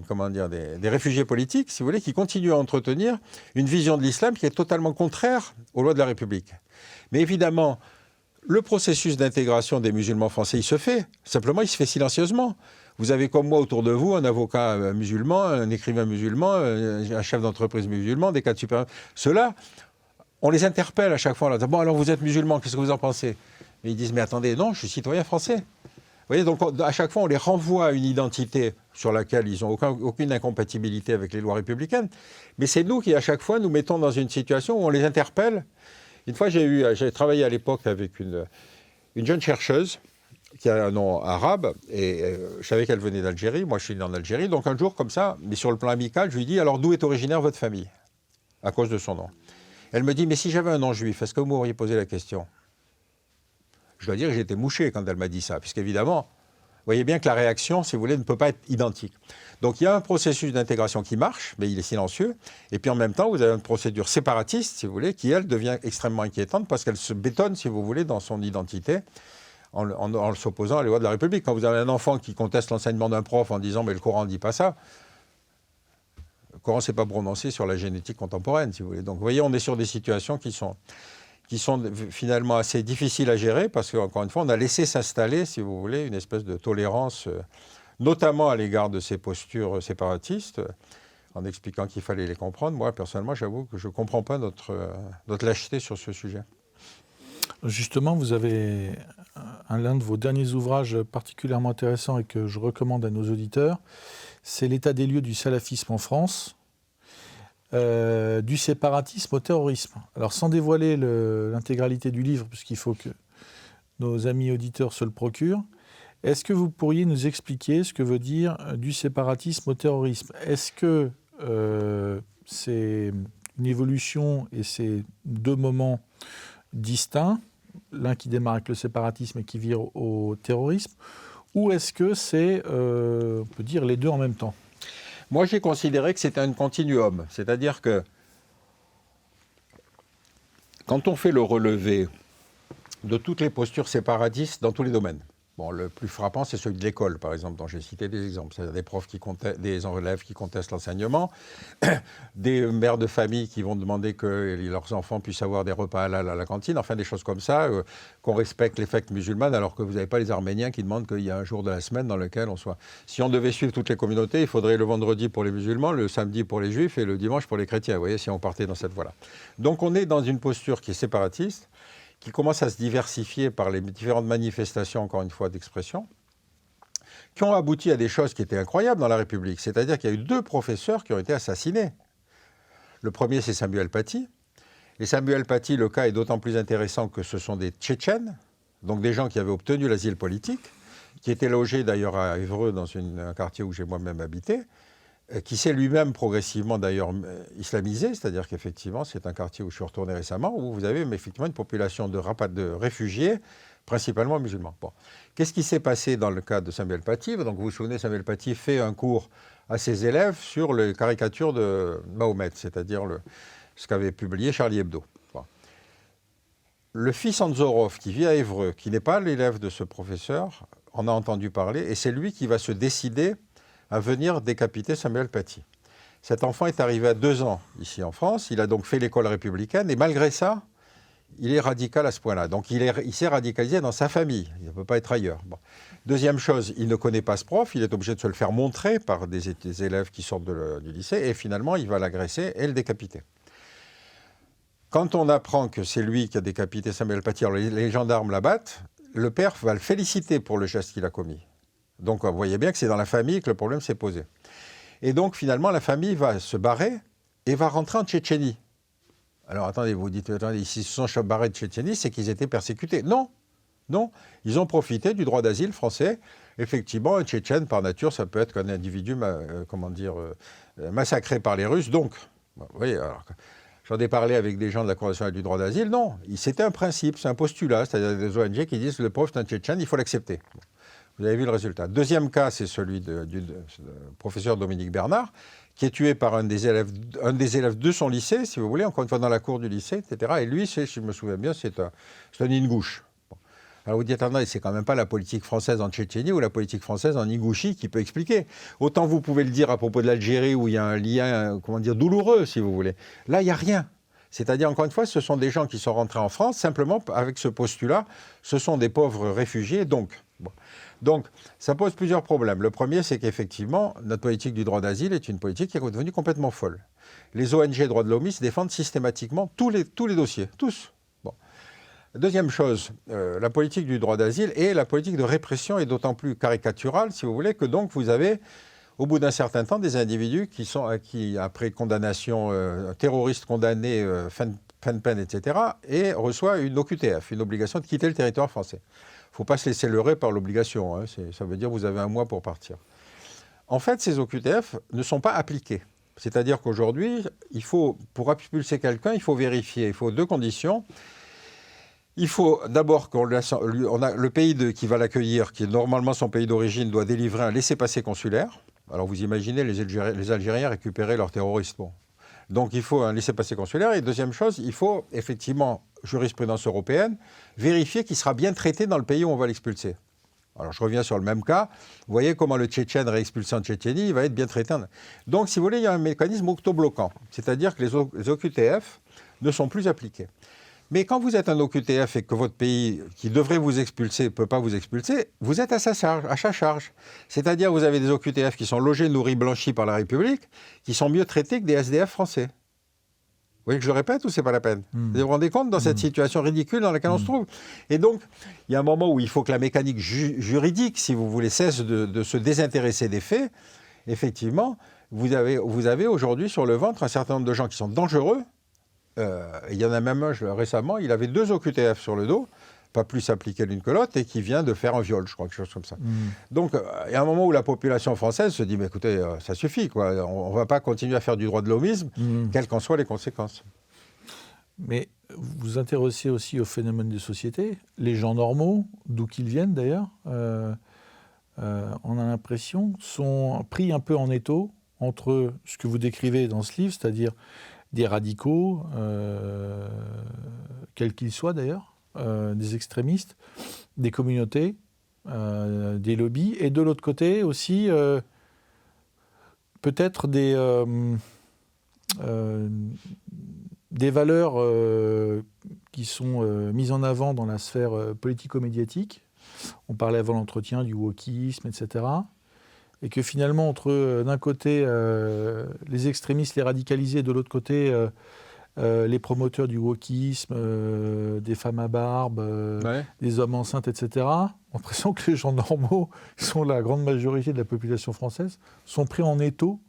réfugiés politiques, si vous voulez, qui continuent à entretenir une vision de l'islam qui est totalement contraire aux lois de la République. Mais évidemment, le processus d'intégration des musulmans français, il se fait. Simplement, il se fait silencieusement. Vous avez comme moi autour de vous un avocat musulman, un écrivain musulman, un chef d'entreprise musulman, des cadres supérieurs. Ceux-là, on les interpelle à chaque fois. On leur dit, bon, alors vous êtes musulman, qu'est-ce que vous en pensez? Et ils disent, mais attendez, non, je suis citoyen français. Vous voyez, donc à chaque fois, on les renvoie à une identité sur laquelle ils n'ont aucune incompatibilité avec les lois républicaines. Mais c'est nous qui, à chaque fois, nous mettons dans une situation où on les interpelle. Une fois, j'ai travaillé à l'époque avec une jeune chercheuse qui a un nom arabe, et je savais qu'elle venait d'Algérie. Moi, je suis né en Algérie. Donc un jour, comme ça, mais sur le plan amical, je lui dis, alors d'où est originaire votre famille? À cause de son nom. Elle me dit, mais si j'avais un nom juif, est-ce que vous m'auriez posé la question? Je dois dire que j'étais mouché quand elle m'a dit ça, puisqu'évidemment, vous voyez bien que la réaction, si vous voulez, ne peut pas être identique. Donc il y a un processus d'intégration qui marche, mais il est silencieux. Et puis en même temps, vous avez une procédure séparatiste, si vous voulez, qui, elle, devient extrêmement inquiétante parce qu'elle se bétonne, si vous voulez, dans son identité en s'opposant à les lois de la République. Quand vous avez un enfant qui conteste l'enseignement d'un prof en disant « mais le Coran ne dit pas ça », le Coran ne s'est pas prononcé sur la génétique contemporaine, si vous voulez. Donc vous voyez, on est sur des situations qui sont finalement assez difficiles à gérer parce qu'encore une fois, on a laissé s'installer, si vous voulez, une espèce de tolérance, notamment à l'égard de ces postures séparatistes, en expliquant qu'il fallait les comprendre. Moi, personnellement, j'avoue que je ne comprends pas notre lâcheté sur ce sujet. Justement, vous avez l'un de vos derniers ouvrages particulièrement intéressants et que je recommande à nos auditeurs, c'est l'état des lieux du salafisme en France. Du séparatisme au terrorisme. Alors sans dévoiler l'intégralité du livre, puisqu'il faut que nos amis auditeurs se le procurent, est-ce que vous pourriez nous expliquer ce que veut dire du séparatisme au terrorisme? Est-ce que c'est une évolution et c'est deux moments distincts, l'un qui démarre avec le séparatisme et qui vire au terrorisme, ou est-ce que c'est, on peut dire, les deux en même temps? Moi, j'ai considéré que c'était un continuum. C'est-à-dire que quand on fait le relevé de toutes les postures séparatistes dans tous les domaines, bon, le plus frappant, c'est celui de l'école, par exemple, dont j'ai cité des exemples. C'est-à-dire des profs des élèves qui contestent l'enseignement, des mères de famille qui vont demander que leurs enfants puissent avoir des repas halal à la cantine, enfin des choses comme ça, qu'on respecte les fêtes musulmanes, alors que vous n'avez pas les Arméniens qui demandent qu'il y a un jour de la semaine dans lequel on soit... Si on devait suivre toutes les communautés, il faudrait le vendredi pour les musulmans, le samedi pour les juifs et le dimanche pour les chrétiens, vous voyez, si on partait dans cette voie-là. Donc on est dans une posture qui est séparatiste, qui commence à se diversifier par les différentes manifestations, encore une fois, d'expression, qui ont abouti à des choses qui étaient incroyables dans la République. C'est-à-dire qu'il y a eu 2 professeurs qui ont été assassinés. Le premier, c'est Samuel Paty. Et Samuel Paty, le cas est d'autant plus intéressant que ce sont des Tchétchènes, donc des gens qui avaient obtenu l'asile politique, qui étaient logés d'ailleurs à Évreux, dans un quartier où j'ai moi-même habité, qui s'est lui-même progressivement d'ailleurs islamisé, c'est-à-dire qu'effectivement, c'est un quartier où je suis retourné récemment, où vous avez effectivement une population de réfugiés, principalement musulmans. Bon. Qu'est-ce qui s'est passé dans le cas de Samuel Paty? Donc vous vous souvenez, Samuel Paty fait un cours à ses élèves sur les caricatures de Mahomet, c'est-à-dire ce qu'avait publié Charlie Hebdo. Bon. Le fils Anzorov, qui vit à Évreux, qui n'est pas l'élève de ce professeur, en a entendu parler, et c'est lui qui va se décider à venir décapiter Samuel Paty. Cet enfant est arrivé à 2 ans ici en France, il a donc fait l'école républicaine, et malgré ça, il est radical à ce point-là. Donc il s'est radicalisé dans sa famille, il ne peut pas être ailleurs. Bon. Deuxième chose, il ne connaît pas ce prof, il est obligé de se le faire montrer par des élèves qui sortent du lycée, et finalement il va l'agresser et le décapiter. Quand on apprend que c'est lui qui a décapité Samuel Paty, les gendarmes l'abattent, le père va le féliciter pour le geste qu'il a commis. Donc vous voyez bien que c'est dans la famille que le problème s'est posé. Et donc finalement la famille va se barrer et va rentrer en Tchétchénie. Alors attendez, vous dites, attendez, s'ils se sont barrés de Tchétchénie, c'est qu'ils étaient persécutés. Non, non, ils ont profité du droit d'asile français. Effectivement, un Tchétchène, par nature, ça peut être qu'un individu massacré par les Russes. Donc, vous voyez, alors, j'en ai parlé avec des gens de la Cour nationale du droit d'asile. Non, c'était un principe, c'est un postulat. C'est-à-dire des ONG qui disent que le pauvre est un Tchétchène, il faut l'accepter. Vous avez vu le résultat. Deuxième cas, c'est celui du professeur Dominique Bernard, qui est tué par un des élèves de son lycée, si vous voulez, encore une fois dans la cour du lycée, etc. Et lui, si je me souviens bien, c'est un ingouche. Bon. Alors vous dites, attendez, c'est quand même pas la politique française en Tchétchénie ou la politique française en Ingouchie qui peut expliquer. Autant vous pouvez le dire à propos de l'Algérie où il y a un lien, douloureux, si vous voulez. Là, il n'y a rien. C'est-à-dire, encore une fois, ce sont des gens qui sont rentrés en France simplement avec ce postulat. Ce sont des pauvres réfugiés, donc... Bon. Donc, ça pose plusieurs problèmes. Le premier, c'est qu'effectivement, notre politique du droit d'asile est une politique qui est devenue complètement folle. Les ONG droits de l'homme défendent systématiquement tous les dossiers, tous. Bon. Deuxième chose, la politique du droit d'asile et la politique de répression est d'autant plus caricaturale, si vous voulez, que donc vous avez, au bout d'un certain temps, des individus qui après condamnation, terroristes condamnés, fin de peine, etc., et reçoit une OQTF, une obligation de quitter le territoire français. Il ne faut pas se laisser leurrer par l'obligation. Hein. Ça veut dire que vous avez 1 mois pour partir. En fait, ces OQTF ne sont pas appliquées. C'est-à-dire qu'aujourd'hui, pour expulser quelqu'un, il faut vérifier. Il faut 2 conditions. Il faut d'abord le pays qui va l'accueillir, qui est normalement son pays d'origine, doit délivrer un laissez-passer consulaire. Alors vous imaginez les Algériens récupérer leurs terroristes. Bon. Donc il faut un laissez-passer consulaire. Et deuxième chose, il faut effectivement, jurisprudence européenne, vérifier qu'il sera bien traité dans le pays où on va l'expulser. Alors je reviens sur le même cas. Vous voyez comment le Tchétchène réexpulsé en Tchétchénie, il va être bien traité. Donc si vous voulez, il y a un mécanisme octobloquant. C'est-à-dire que les OQTF ne sont plus appliqués. Mais quand vous êtes un OQTF et que votre pays, qui devrait vous expulser, ne peut pas vous expulser, vous êtes à sa charge. C'est-à-dire que vous avez des OQTF qui sont logés, nourris, blanchis par la République, qui sont mieux traités que des SDF français. Vous voyez que je répète ou c'est pas la peine? Vous vous rendez compte dans cette situation ridicule dans laquelle on se trouve? Et donc, il y a un moment où il faut que la mécanique juridique, si vous voulez, cesse de se désintéresser des faits. Effectivement, vous avez aujourd'hui sur le ventre un certain nombre de gens qui sont dangereux. Il y en a même un récemment, il avait 2 OQTF sur le dos, pas plus appliqués l'une que l'autre, et qui vient de faire un viol, je crois, quelque chose comme ça. Donc, il y a un moment où la population française se dit, mais écoutez, ça suffit, quoi. On ne va pas continuer à faire du droit de l'homisme, quelles qu'en soient les conséquences. Mais vous intéressez aussi au phénomène de société. Les gens normaux, d'où qu'ils viennent d'ailleurs, on a l'impression, sont pris un peu en étau entre ce que vous décrivez dans ce livre, c'est-à-dire des radicaux, quels qu'ils soient d'ailleurs, des extrémistes, des communautés, des lobbies, et de l'autre côté aussi peut-être des valeurs qui sont mises en avant dans la sphère politico-médiatique. On parlait avant l'entretien du wokisme, etc. Et que finalement, entre d'un côté les extrémistes, les radicalisés, de l'autre côté les promoteurs du wokisme, des femmes à barbe, des hommes enceintes, etc., on a l'impression que les gens normaux, qui sont la grande majorité de la population française, sont pris en étau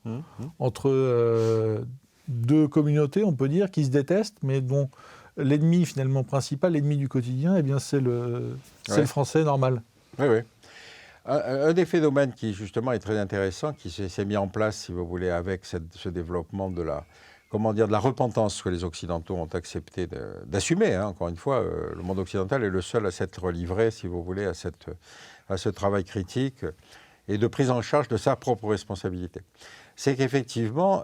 entre 2 communautés, on peut dire, qui se détestent, mais dont l'ennemi finalement principal, l'ennemi du quotidien, eh bien, c'est le français normal. Oui, oui. Un des phénomènes qui, justement, est très intéressant, qui s'est mis en place, si vous voulez, avec ce développement de la repentance que les Occidentaux ont accepté d'assumer. Encore une fois, le monde occidental est le seul à s'être livré, si vous voulez, à ce travail critique et de prise en charge de sa propre responsabilité. C'est qu'effectivement,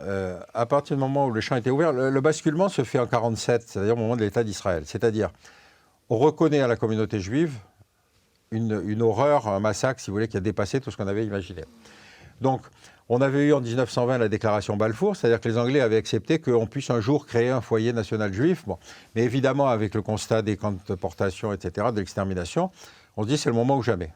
à partir du moment où le champ était ouvert, le basculement se fait en 1947, c'est-à-dire au moment de l'État d'Israël. C'est-à-dire, on reconnaît à la communauté juive une horreur, un massacre, si vous voulez, qui a dépassé tout ce qu'on avait imaginé. Donc, on avait eu en 1920 la déclaration Balfour, c'est-à-dire que les Anglais avaient accepté qu'on puisse un jour créer un foyer national juif. Bon. Mais évidemment, avec le constat des camps de déportation, etc., de l'extermination, on se dit c'est le moment ou jamais.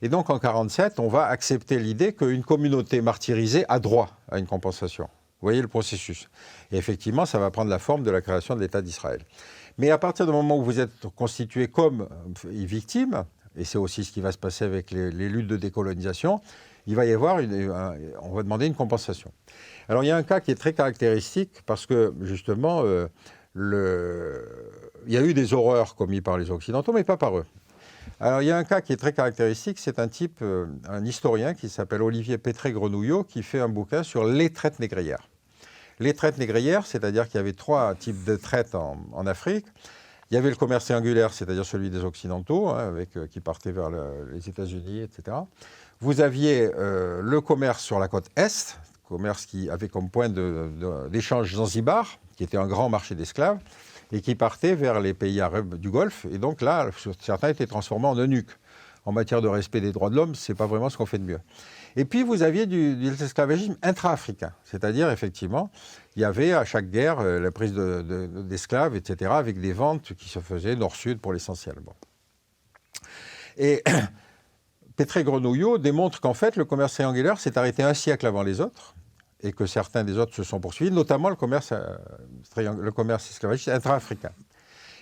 Et donc, en 1947, on va accepter l'idée qu'une communauté martyrisée a droit à une compensation. Vous voyez le processus. Et effectivement, ça va prendre la forme de la création de l'État d'Israël. Mais à partir du moment où vous êtes constitué comme victime, et c'est aussi ce qui va se passer avec les luttes de décolonisation, il va y avoir, on va demander une compensation. Alors il y a un cas qui est très caractéristique parce que justement, il y a eu des horreurs commises par les Occidentaux, mais pas par eux. Alors il y a un cas qui est très caractéristique, c'est un type, un historien qui s'appelle Olivier Pétré-Grenouillot, qui fait un bouquin sur les traites négrières. Les traites négrières, c'est-à-dire qu'il y avait 3 types de traites en Afrique. Il y avait le commerce triangulaire, c'est-à-dire celui des Occidentaux, qui partait vers les États-Unis, etc. Vous aviez le commerce sur la côte Est, commerce qui avait comme point d'échange Zanzibar, qui était un grand marché d'esclaves, et qui partait vers les pays arabes du Golfe. Et donc là, certains étaient transformés en eunuques. En matière de respect des droits de l'homme, ce n'est pas vraiment ce qu'on fait de mieux. Et puis, vous aviez de l'esclavagisme intra-africain. C'est-à-dire, effectivement, il y avait à chaque guerre la prise d'esclaves, etc., avec des ventes qui se faisaient nord-sud pour l'essentiel. Bon. Et Pétré-Grenouillot démontre qu'en fait, le commerce triangulaire s'est arrêté un siècle avant les autres et que certains des autres se sont poursuivis, notamment le commerce esclavagiste intra-africain.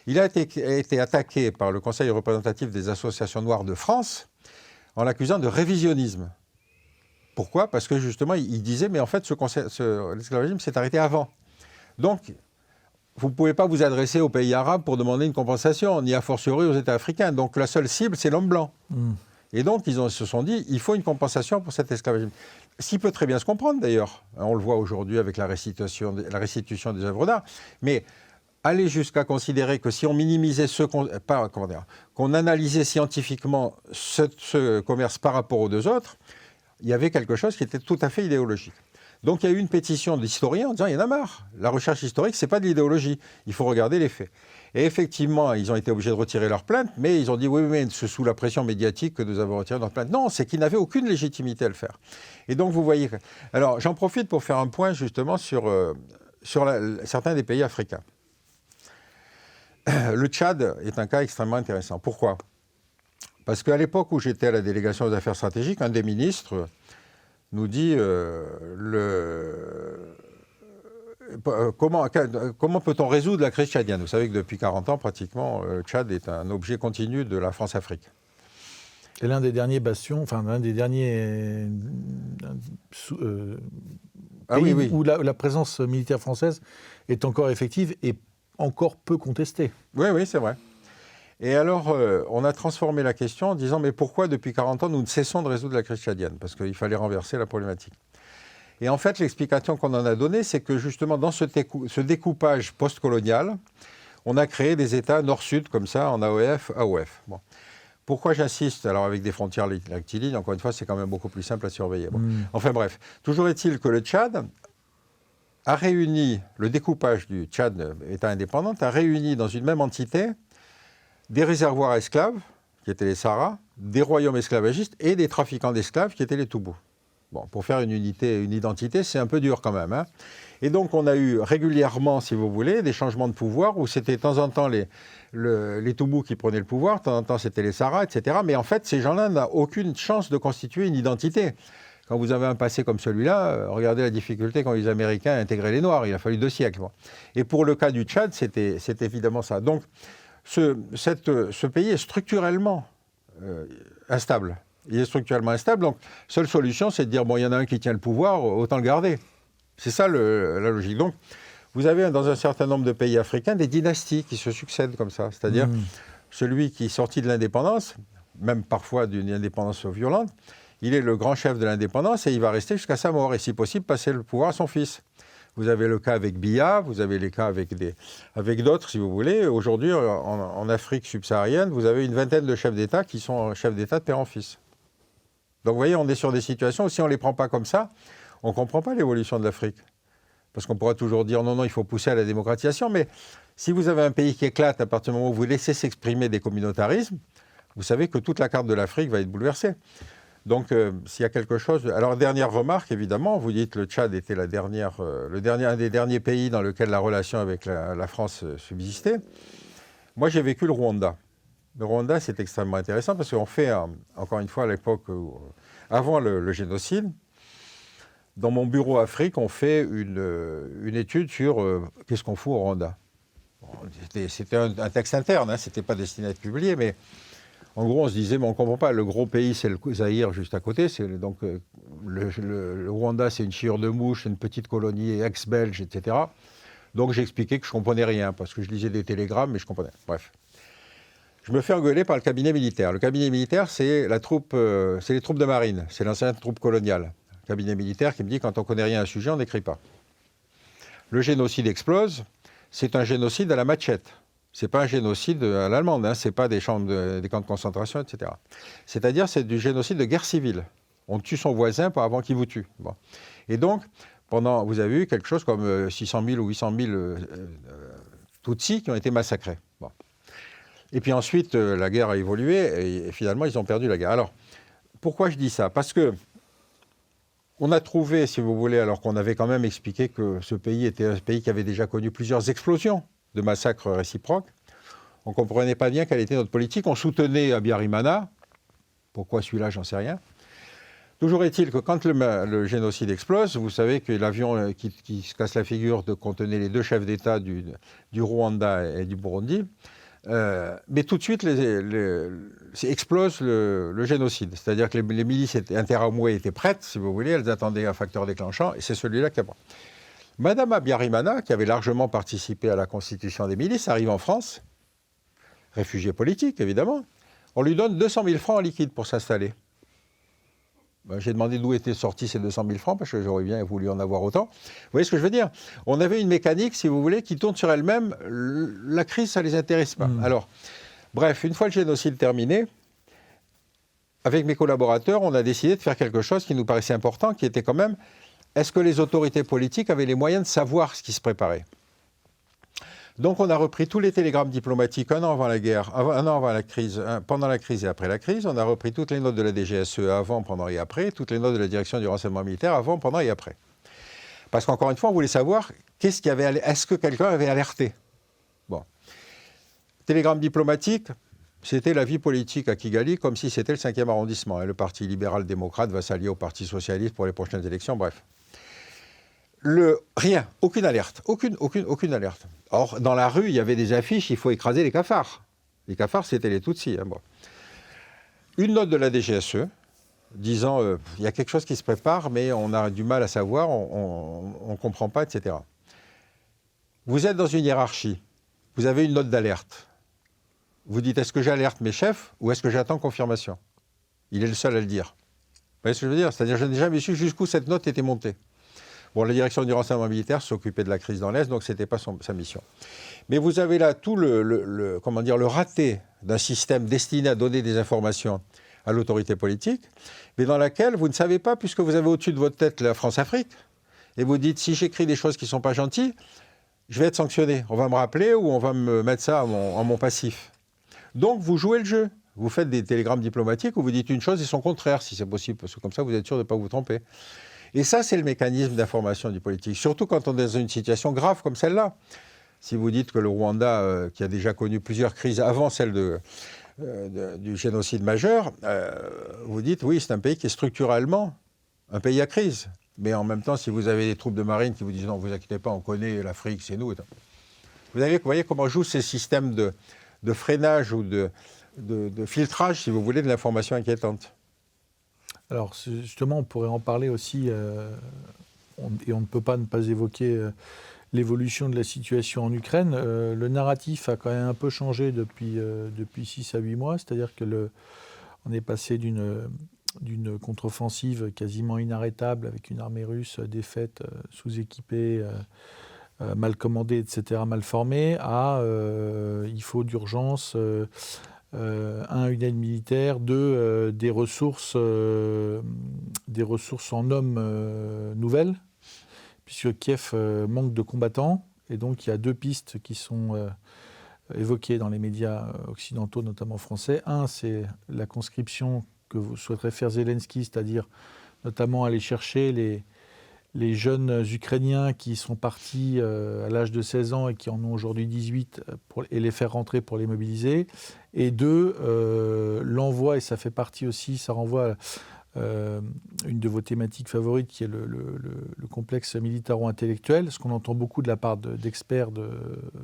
Il a été attaqué par le Conseil représentatif des associations noires de France en l'accusant de révisionnisme. Pourquoi ? Parce que justement, il disait, mais en fait, l'esclavagisme s'est arrêté avant. Donc, vous ne pouvez pas vous adresser aux pays arabes pour demander une compensation, ni a fortiori aux États africains. Donc, la seule cible, c'est l'homme blanc. Et donc, ils se sont dit, il faut une compensation pour cet esclavagisme. Ce qui peut très bien se comprendre, d'ailleurs. On le voit aujourd'hui avec la restitution des œuvres d'art. Mais aller jusqu'à considérer que si on minimisait qu'on analysait scientifiquement ce commerce par rapport aux deux autres, il y avait quelque chose qui était tout à fait idéologique. Donc il y a eu une pétition d'historiens en disant il y en a marre. La recherche historique, ce n'est pas de l'idéologie. Il faut regarder les faits. Et effectivement, ils ont été obligés de retirer leur plainte, mais ils ont dit oui, mais c'est sous la pression médiatique que nous avons retiré notre plainte. Non, c'est qu'ils n'avaient aucune légitimité à le faire. Et donc vous voyez. Alors j'en profite pour faire un point justement sur certains des pays africains. Le Tchad est un cas extrêmement intéressant. Pourquoi ? Parce qu'à l'époque où j'étais à la délégation aux affaires stratégiques, un des ministres nous dit comment peut-on résoudre la crise tchadienne ? Vous savez que depuis 40 ans, pratiquement, le Tchad est un objet continu de la France-Afrique. C'est l'un des derniers bastions, enfin l'un des derniers pays où la présence militaire française est encore effective et encore peu contestée. Oui, c'est vrai. Et alors, on a transformé la question en disant « Mais pourquoi, depuis 40 ans, nous ne cessons de résoudre la crise tchadienne ?» Parce qu'il fallait renverser la problématique. Et en fait, l'explication qu'on en a donnée, c'est que justement, dans ce découpage post-colonial, on a créé des États nord-sud, comme ça, en AOF, AOF. Bon. Pourquoi j'insiste ? Alors, avec des frontières rectilignes, encore une fois, c'est quand même beaucoup plus simple à surveiller. Bon. Enfin bref, toujours est-il que le Tchad a réuni, le découpage du Tchad, État indépendant, a réuni dans une même entité des réservoirs à esclaves, qui étaient les Sahara, des royaumes esclavagistes et des trafiquants d'esclaves, qui étaient les Toubous. Bon, pour faire une identité, c'est un peu dur quand même. Et donc, on a eu régulièrement, si vous voulez, des changements de pouvoir, où c'était de temps en temps les Toubous qui prenaient le pouvoir, de temps en temps c'était les Sahara, etc. Mais en fait, ces gens-là n'ont aucune chance de constituer une identité. Quand vous avez un passé comme celui-là, regardez la difficulté quand les Américains intégraient les Noirs. Il a fallu 2 siècles. Bon. Et pour le cas du Tchad, c'est évidemment ça. Donc, ce pays est structurellement instable. Il est structurellement instable, donc seule solution, c'est de dire, bon, il y en a un qui tient le pouvoir, autant le garder. C'est ça la logique. Donc, vous avez dans un certain nombre de pays africains des dynasties qui se succèdent comme ça. C'est-à-dire, celui qui est sorti de l'indépendance, même parfois d'une indépendance violente, il est le grand chef de l'indépendance et il va rester jusqu'à sa mort, et si possible, passer le pouvoir à son fils. Vous avez le cas avec Biya, vous avez les cas avec d'autres, si vous voulez. Aujourd'hui, en Afrique subsaharienne, vous avez une vingtaine de chefs d'État qui sont chefs d'État de père en fils. Donc vous voyez, on est sur des situations où si on ne les prend pas comme ça, on ne comprend pas l'évolution de l'Afrique. Parce qu'on pourra toujours dire non, il faut pousser à la démocratisation, mais si vous avez un pays qui éclate à partir du moment où vous laissez s'exprimer des communautarismes, vous savez que toute la carte de l'Afrique va être bouleversée. Donc, s'il y a quelque chose... Alors, dernière remarque, évidemment, vous dites que le Tchad était un des derniers pays dans lequel la relation avec la France subsistait. Moi, j'ai vécu le Rwanda. Le Rwanda, c'est extrêmement intéressant parce qu'on fait, encore une fois, à l'époque, avant le génocide, dans mon bureau Afrique, on fait une étude sur qu'est-ce qu'on fout au Rwanda. Bon, c'était un texte interne, hein, ce n'était pas destiné à être publié, mais... En gros, on se disait, mais on ne comprend pas, le gros pays, c'est le Zaïre juste à côté. Donc, le Rwanda, c'est une chiure de mouche, une petite colonie ex-belge, etc. Donc, j'expliquais que je ne comprenais rien, parce que je lisais des télégrammes, mais je comprenais. Bref. Je me fais engueuler par le cabinet militaire. Le cabinet militaire, c'est les troupes de marine, c'est l'ancienne troupe coloniale. Le cabinet militaire qui me dit, quand on ne connaît rien à un sujet, on n'écrit pas. Le génocide explose, c'est un génocide à la machette. Ce n'est pas un génocide à l'allemande, hein, ce n'est pas des camps de concentration, etc. C'est-à-dire c'est du génocide de guerre civile. On tue son voisin avant qu'il vous tue. Bon. Et donc, vous avez eu quelque chose comme 600 000 ou 800 000 Tutsis qui ont été massacrés. Bon. Et puis ensuite, la guerre a évolué et finalement, ils ont perdu la guerre. Alors, pourquoi je dis ça? Parce que on a trouvé, si vous voulez, alors qu'on avait quand même expliqué que ce pays était un pays qui avait déjà connu plusieurs explosions de massacres réciproques. On ne comprenait pas bien quelle était notre politique. On soutenait Habyarimana. Pourquoi celui-là, j'en sais rien. Toujours est-il que quand le génocide explose, vous savez que l'avion qui se casse la figure contenait les deux chefs d'État du Rwanda et du Burundi. Mais tout de suite, explose le génocide. C'est-à-dire que les milices interamouées étaient prêtes, si vous voulez. Elles attendaient un facteur déclenchant et c'est celui-là qui a... Madame Habyarimana, qui avait largement participé à la constitution des milices, arrive en France, réfugiée politique évidemment. On lui donne 200 000 francs en liquide pour s'installer. J'ai demandé d'où étaient sortis ces 200 000 francs, parce que j'aurais bien voulu en avoir autant. Vous voyez ce que je veux dire? On avait une mécanique, si vous voulez, qui tourne sur elle-même. La crise, ça ne les intéresse pas. Alors, bref, une fois le génocide terminé, avec mes collaborateurs, on a décidé de faire quelque chose qui nous paraissait important, qui était quand même... Est-ce que les autorités politiques avaient les moyens de savoir ce qui se préparait? Donc on a repris tous les télégrammes diplomatiques un an avant la guerre, un an avant la crise, pendant la crise et après la crise. On a repris toutes les notes de la DGSE avant, pendant et après, toutes les notes de la direction du renseignement militaire avant, pendant et après. Parce qu'encore une fois, on voulait savoir est-ce que quelqu'un avait alerté? Bon. Télégramme diplomatique, c'était la vie politique à Kigali comme si c'était le 5e arrondissement. Le Parti libéral-démocrate va s'allier au Parti socialiste pour les prochaines élections, bref. Rien, aucune alerte, aucune alerte. Or, dans la rue, il y avait des affiches, il faut écraser les cafards. Les cafards, c'était les Tutsis. Hein, bon. Une note de la DGSE disant il y a quelque chose qui se prépare, mais on a du mal à savoir, on ne comprend pas, etc. Vous êtes dans une hiérarchie, vous avez une note d'alerte. Vous dites, est-ce que j'alerte mes chefs ou est-ce que j'attends confirmation? Il est le seul à le dire. Vous voyez ce que je veux dire? C'est-à-dire, je n'ai jamais su jusqu'où cette note était montée. Bon, la direction du renseignement militaire s'occupait de la crise dans l'Est, donc ce n'était pas sa mission. Mais vous avez là tout le raté d'un système destiné à donner des informations à l'autorité politique, mais dans laquelle vous ne savez pas, puisque vous avez au-dessus de votre tête la France-Afrique, et vous dites, si j'écris des choses qui ne sont pas gentilles, je vais être sanctionné. On va me rappeler ou on va me mettre ça en mon passif. Donc, vous jouez le jeu. Vous faites des télégrammes diplomatiques où vous dites une chose et son contraire, si c'est possible, parce que comme ça, vous êtes sûr de ne pas vous tromper. Et ça, c'est le mécanisme d'information du politique, surtout quand on est dans une situation grave comme celle-là. Si vous dites que le Rwanda, qui a déjà connu plusieurs crises avant celle du génocide majeur, vous dites, oui, c'est un pays qui est structurellement un pays à crise. Mais en même temps, si vous avez des troupes de marine qui vous disent, non, vous inquiétez pas, on connaît l'Afrique, c'est nous. Vous voyez comment jouent ces systèmes de freinage ou de filtrage, si vous voulez, de l'information inquiétante. Alors justement, on pourrait en parler aussi, et on ne peut pas ne pas évoquer l'évolution de la situation en Ukraine. Le narratif a quand même un peu changé depuis 6 à 8 mois, c'est-à-dire que On est passé d'une contre-offensive quasiment inarrêtable avec une armée russe défaite, sous-équipée, mal commandée, etc., mal formée, à il faut d'urgence une aide militaire, deux, des ressources en hommes nouvelles, puisque Kiev manque de combattants, et donc il y a deux pistes qui sont évoquées dans les médias occidentaux, notamment français. Un, c'est la conscription que souhaiterait faire Zelensky, c'est-à-dire notamment aller chercher les jeunes Ukrainiens qui sont partis à l'âge de 16 ans et qui en ont aujourd'hui 18 et les faire rentrer pour les mobiliser. Et deux, l'envoi, et ça fait partie aussi, ça renvoie à une de vos thématiques favorites qui est le complexe militaro-intellectuel. Ce qu'on entend beaucoup de la part d'experts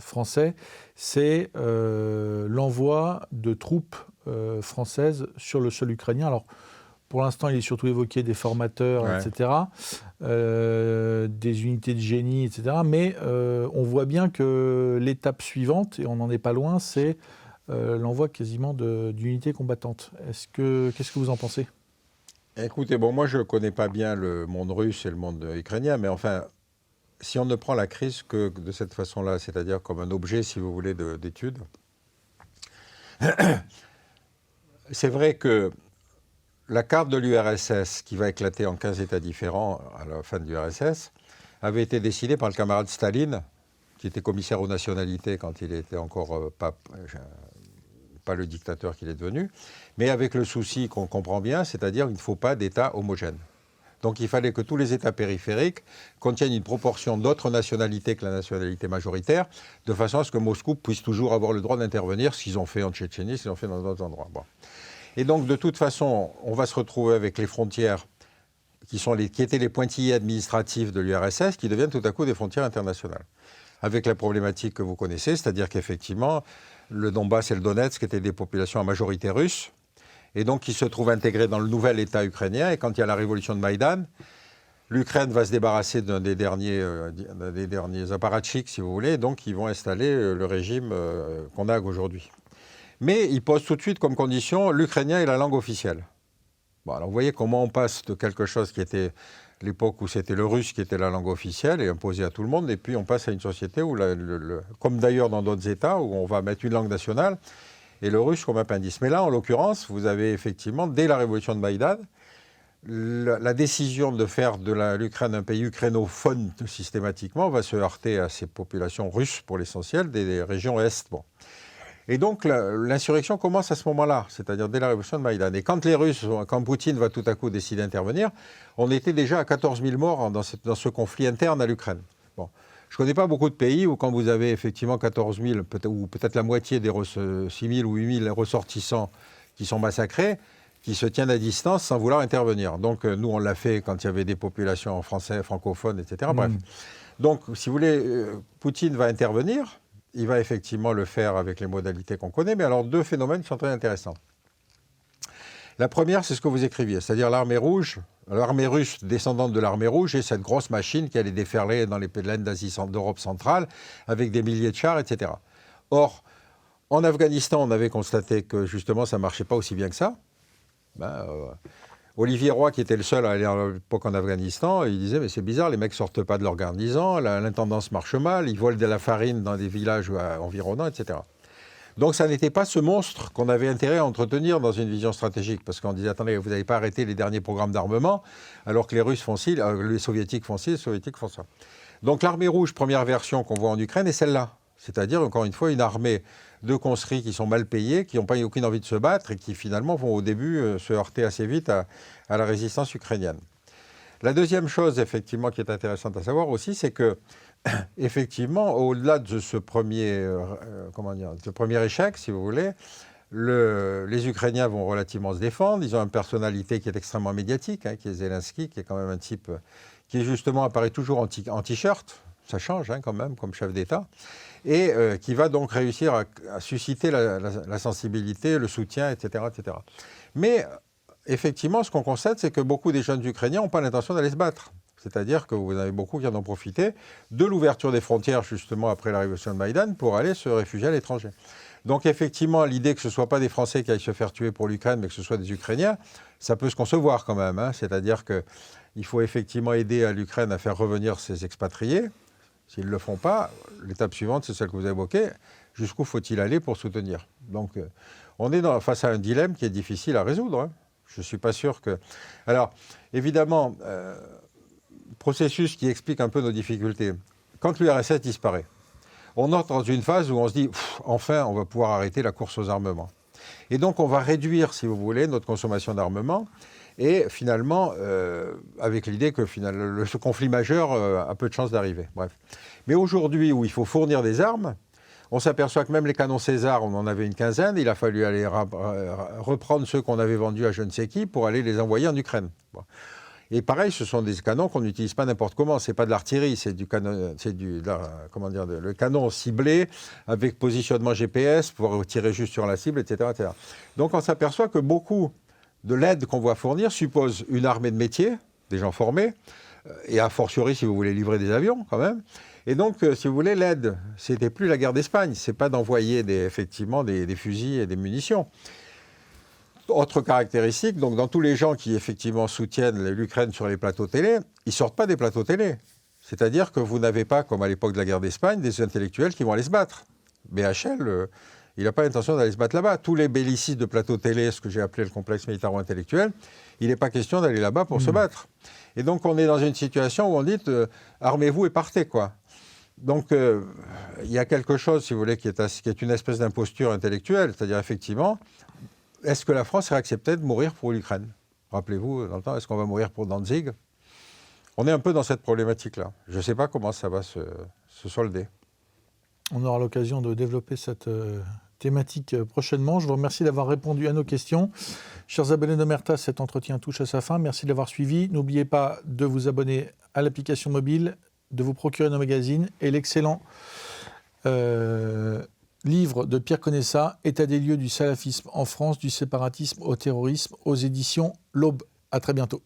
français, c'est l'envoi de troupes françaises sur le sol ukrainien. Alors, pour l'instant, il est surtout évoqué des formateurs, etc., des unités de génie, etc. Mais on voit bien que l'étape suivante, et on n'en est pas loin, c'est l'envoi quasiment d'unités combattantes. Qu'est-ce que vous en pensez ? Écoutez, bon, moi je ne connais pas bien le monde russe et le monde ukrainien, mais enfin, si on ne prend la crise que de cette façon-là, c'est-à-dire comme un objet, si vous voulez, d'étude, c'est vrai que la carte de l'URSS, qui va éclater en 15 États différents à la fin de l'URSS, avait été décidée par le camarade Staline, qui était commissaire aux nationalités quand il était encore pas le dictateur qu'il est devenu, mais avec le souci qu'on comprend bien, c'est-à-dire qu'il ne faut pas d'État homogène. Donc il fallait que tous les États périphériques contiennent une proportion d'autres nationalités que la nationalité majoritaire, de façon à ce que Moscou puisse toujours avoir le droit d'intervenir, ce qu'ils ont fait en Tchétchénie, ce qu'ils ont fait dans d'autres endroits. Bon. Et donc, de toute façon, on va se retrouver avec les frontières qui étaient les pointillés administratifs de l'URSS, qui deviennent tout à coup des frontières internationales. Avec la problématique que vous connaissez, c'est-à-dire qu'effectivement, le Donbass et le Donetsk étaient des populations à majorité russe, et donc qui se trouvent intégrées dans le nouvel État ukrainien. Et quand il y a la révolution de Maïdan, l'Ukraine va se débarrasser d'un des derniers apparatchiks, si vous voulez, et donc ils vont installer le régime qu'on a aujourd'hui. Mais il pose tout de suite comme condition l'ukrainien est la langue officielle. Bon, alors vous voyez comment on passe de quelque chose qui était l'époque où c'était le russe qui était la langue officielle et imposée à tout le monde, et puis on passe à une société où, comme d'ailleurs dans d'autres États, où on va mettre une langue nationale et le russe comme appendice. Mais là, en l'occurrence, vous avez effectivement, dès la révolution de Maïdan, la décision de faire de l'Ukraine un pays ukrainophone systématiquement va se heurter à ces populations russes, pour l'essentiel, des régions Est. Bon. Et donc l'insurrection commence à ce moment-là, c'est-à-dire dès la révolution de Maïdan. Et quand quand Poutine va tout à coup décider d'intervenir, on était déjà à 14 000 morts dans ce conflit interne à l'Ukraine. Bon. Je ne connais pas beaucoup de pays où quand vous avez effectivement 14 000, ou peut-être la moitié des 6 000 ou 8 000 ressortissants qui sont massacrés, qui se tiennent à distance sans vouloir intervenir. Donc nous, on l'a fait quand il y avait des populations français, francophones, etc. Bref. Donc, si vous voulez, Poutine va intervenir. Il va effectivement le faire avec les modalités qu'on connaît, mais alors deux phénomènes qui sont très intéressants. La première, c'est ce que vous écriviez, c'est-à-dire l'armée rouge, l'armée russe descendante de l'armée rouge et cette grosse machine qui allait déferler dans les plaines d'Europe centrale avec des milliers de chars, etc. Or, en Afghanistan, on avait constaté que justement ça ne marchait pas aussi bien que ça. Olivier Roy, qui était le seul à aller à l'époque en Afghanistan, il disait « mais c'est bizarre, les mecs ne sortent pas de leur garnison, l'intendance marche mal, ils volent de la farine dans des villages environnants, etc. » Donc ça n'était pas ce monstre qu'on avait intérêt à entretenir dans une vision stratégique, parce qu'on disait « attendez, vous n'avez pas arrêté les derniers programmes d'armement, alors que les Russes font ci, les Soviétiques font ci, les Soviétiques font ça. » Donc l'armée rouge, première version qu'on voit en Ukraine, est celle-là. C'est-à-dire, encore une fois, une armée de conscrits qui sont mal payés, qui n'ont pas aucune envie de se battre et qui finalement vont au début se heurter assez vite à la résistance ukrainienne. La deuxième chose, effectivement, qui est intéressante à savoir aussi, c'est que, effectivement, au-delà de ce premier échec, si vous voulez, les Ukrainiens vont relativement se défendre. Ils ont une personnalité qui est extrêmement médiatique, qui est Zelensky, qui est quand même un type qui, justement, apparaît toujours en t-shirt. Ça change quand même comme chef d'État, et qui va donc réussir à susciter la sensibilité, le soutien, etc., etc. Mais effectivement, ce qu'on constate, c'est que beaucoup des jeunes Ukrainiens n'ont pas l'intention d'aller se battre. C'est-à-dire que vous en avez beaucoup qui en ont profité de l'ouverture des frontières, justement, après la révolution de Maïdan, pour aller se réfugier à l'étranger. Donc effectivement, l'idée que ce ne soit pas des Français qui aillent se faire tuer pour l'Ukraine, mais que ce soit des Ukrainiens, ça peut se concevoir quand même. Hein. C'est-à-dire qu'il faut effectivement aider à l'Ukraine à faire revenir ses expatriés. S'ils ne le font pas, l'étape suivante, c'est celle que vous avez évoquée. Jusqu'où faut-il aller pour soutenir? Donc on est face à un dilemme qui est difficile à résoudre. Hein. Je ne suis pas sûr que... Alors, évidemment, processus qui explique un peu nos difficultés. Quand l'URSS disparaît, on entre dans une phase où on se dit « enfin, on va pouvoir arrêter la course aux armements ». Et donc, on va réduire, si vous voulez, notre consommation d'armement. Et finalement, avec l'idée que ce conflit majeur a peu de chances d'arriver. Bref. Mais aujourd'hui, où il faut fournir des armes, on s'aperçoit que même les canons César, on en avait une quinzaine, il a fallu aller reprendre ceux qu'on avait vendus à je ne sais qui pour aller les envoyer en Ukraine. Bon. Et pareil, ce sont des canons qu'on n'utilise pas n'importe comment. C'est pas de l'artillerie, c'est du canon, le canon ciblé avec positionnement GPS pour tirer juste sur la cible, etc., etc. Donc on s'aperçoit que beaucoup de l'aide qu'on va fournir suppose une armée de métier, des gens formés, et a fortiori si vous voulez livrer des avions quand même. Et donc, si vous voulez, l'aide, c'était plus la guerre d'Espagne, c'est pas d'envoyer effectivement des fusils et des munitions. Autre caractéristique, donc dans tous les gens qui effectivement soutiennent l'Ukraine sur les plateaux télé, ils sortent pas des plateaux télé. C'est-à-dire que vous n'avez pas, comme à l'époque de la guerre d'Espagne, des intellectuels qui vont aller se battre. BHL, il n'a pas l'intention d'aller se battre là-bas. Tous les bellicistes de plateau télé, ce que j'ai appelé le complexe militaro-intellectuel, il n'est pas question d'aller là-bas pour se battre. Et donc on est dans une situation où on dit armez-vous et partez, quoi. Donc il y a quelque chose, si vous voulez, qui est une espèce d'imposture intellectuelle, c'est-à-dire effectivement, est-ce que la France serait acceptée de mourir pour l'Ukraine? Rappelez-vous, dans le temps, est-ce qu'on va mourir pour Danzig? On est un peu dans cette problématique-là. Je ne sais pas comment ça va se solder. On aura l'occasion de développer cette thématique prochainement. Je vous remercie d'avoir répondu à nos questions. Chers abonnés d'Omerta, cet entretien touche à sa fin. Merci de l'avoir suivi. N'oubliez pas de vous abonner à l'application mobile, de vous procurer nos magazines et l'excellent livre de Pierre Conessa, État des lieux du salafisme en France, du séparatisme au terrorisme, aux éditions L'Aube. À très bientôt.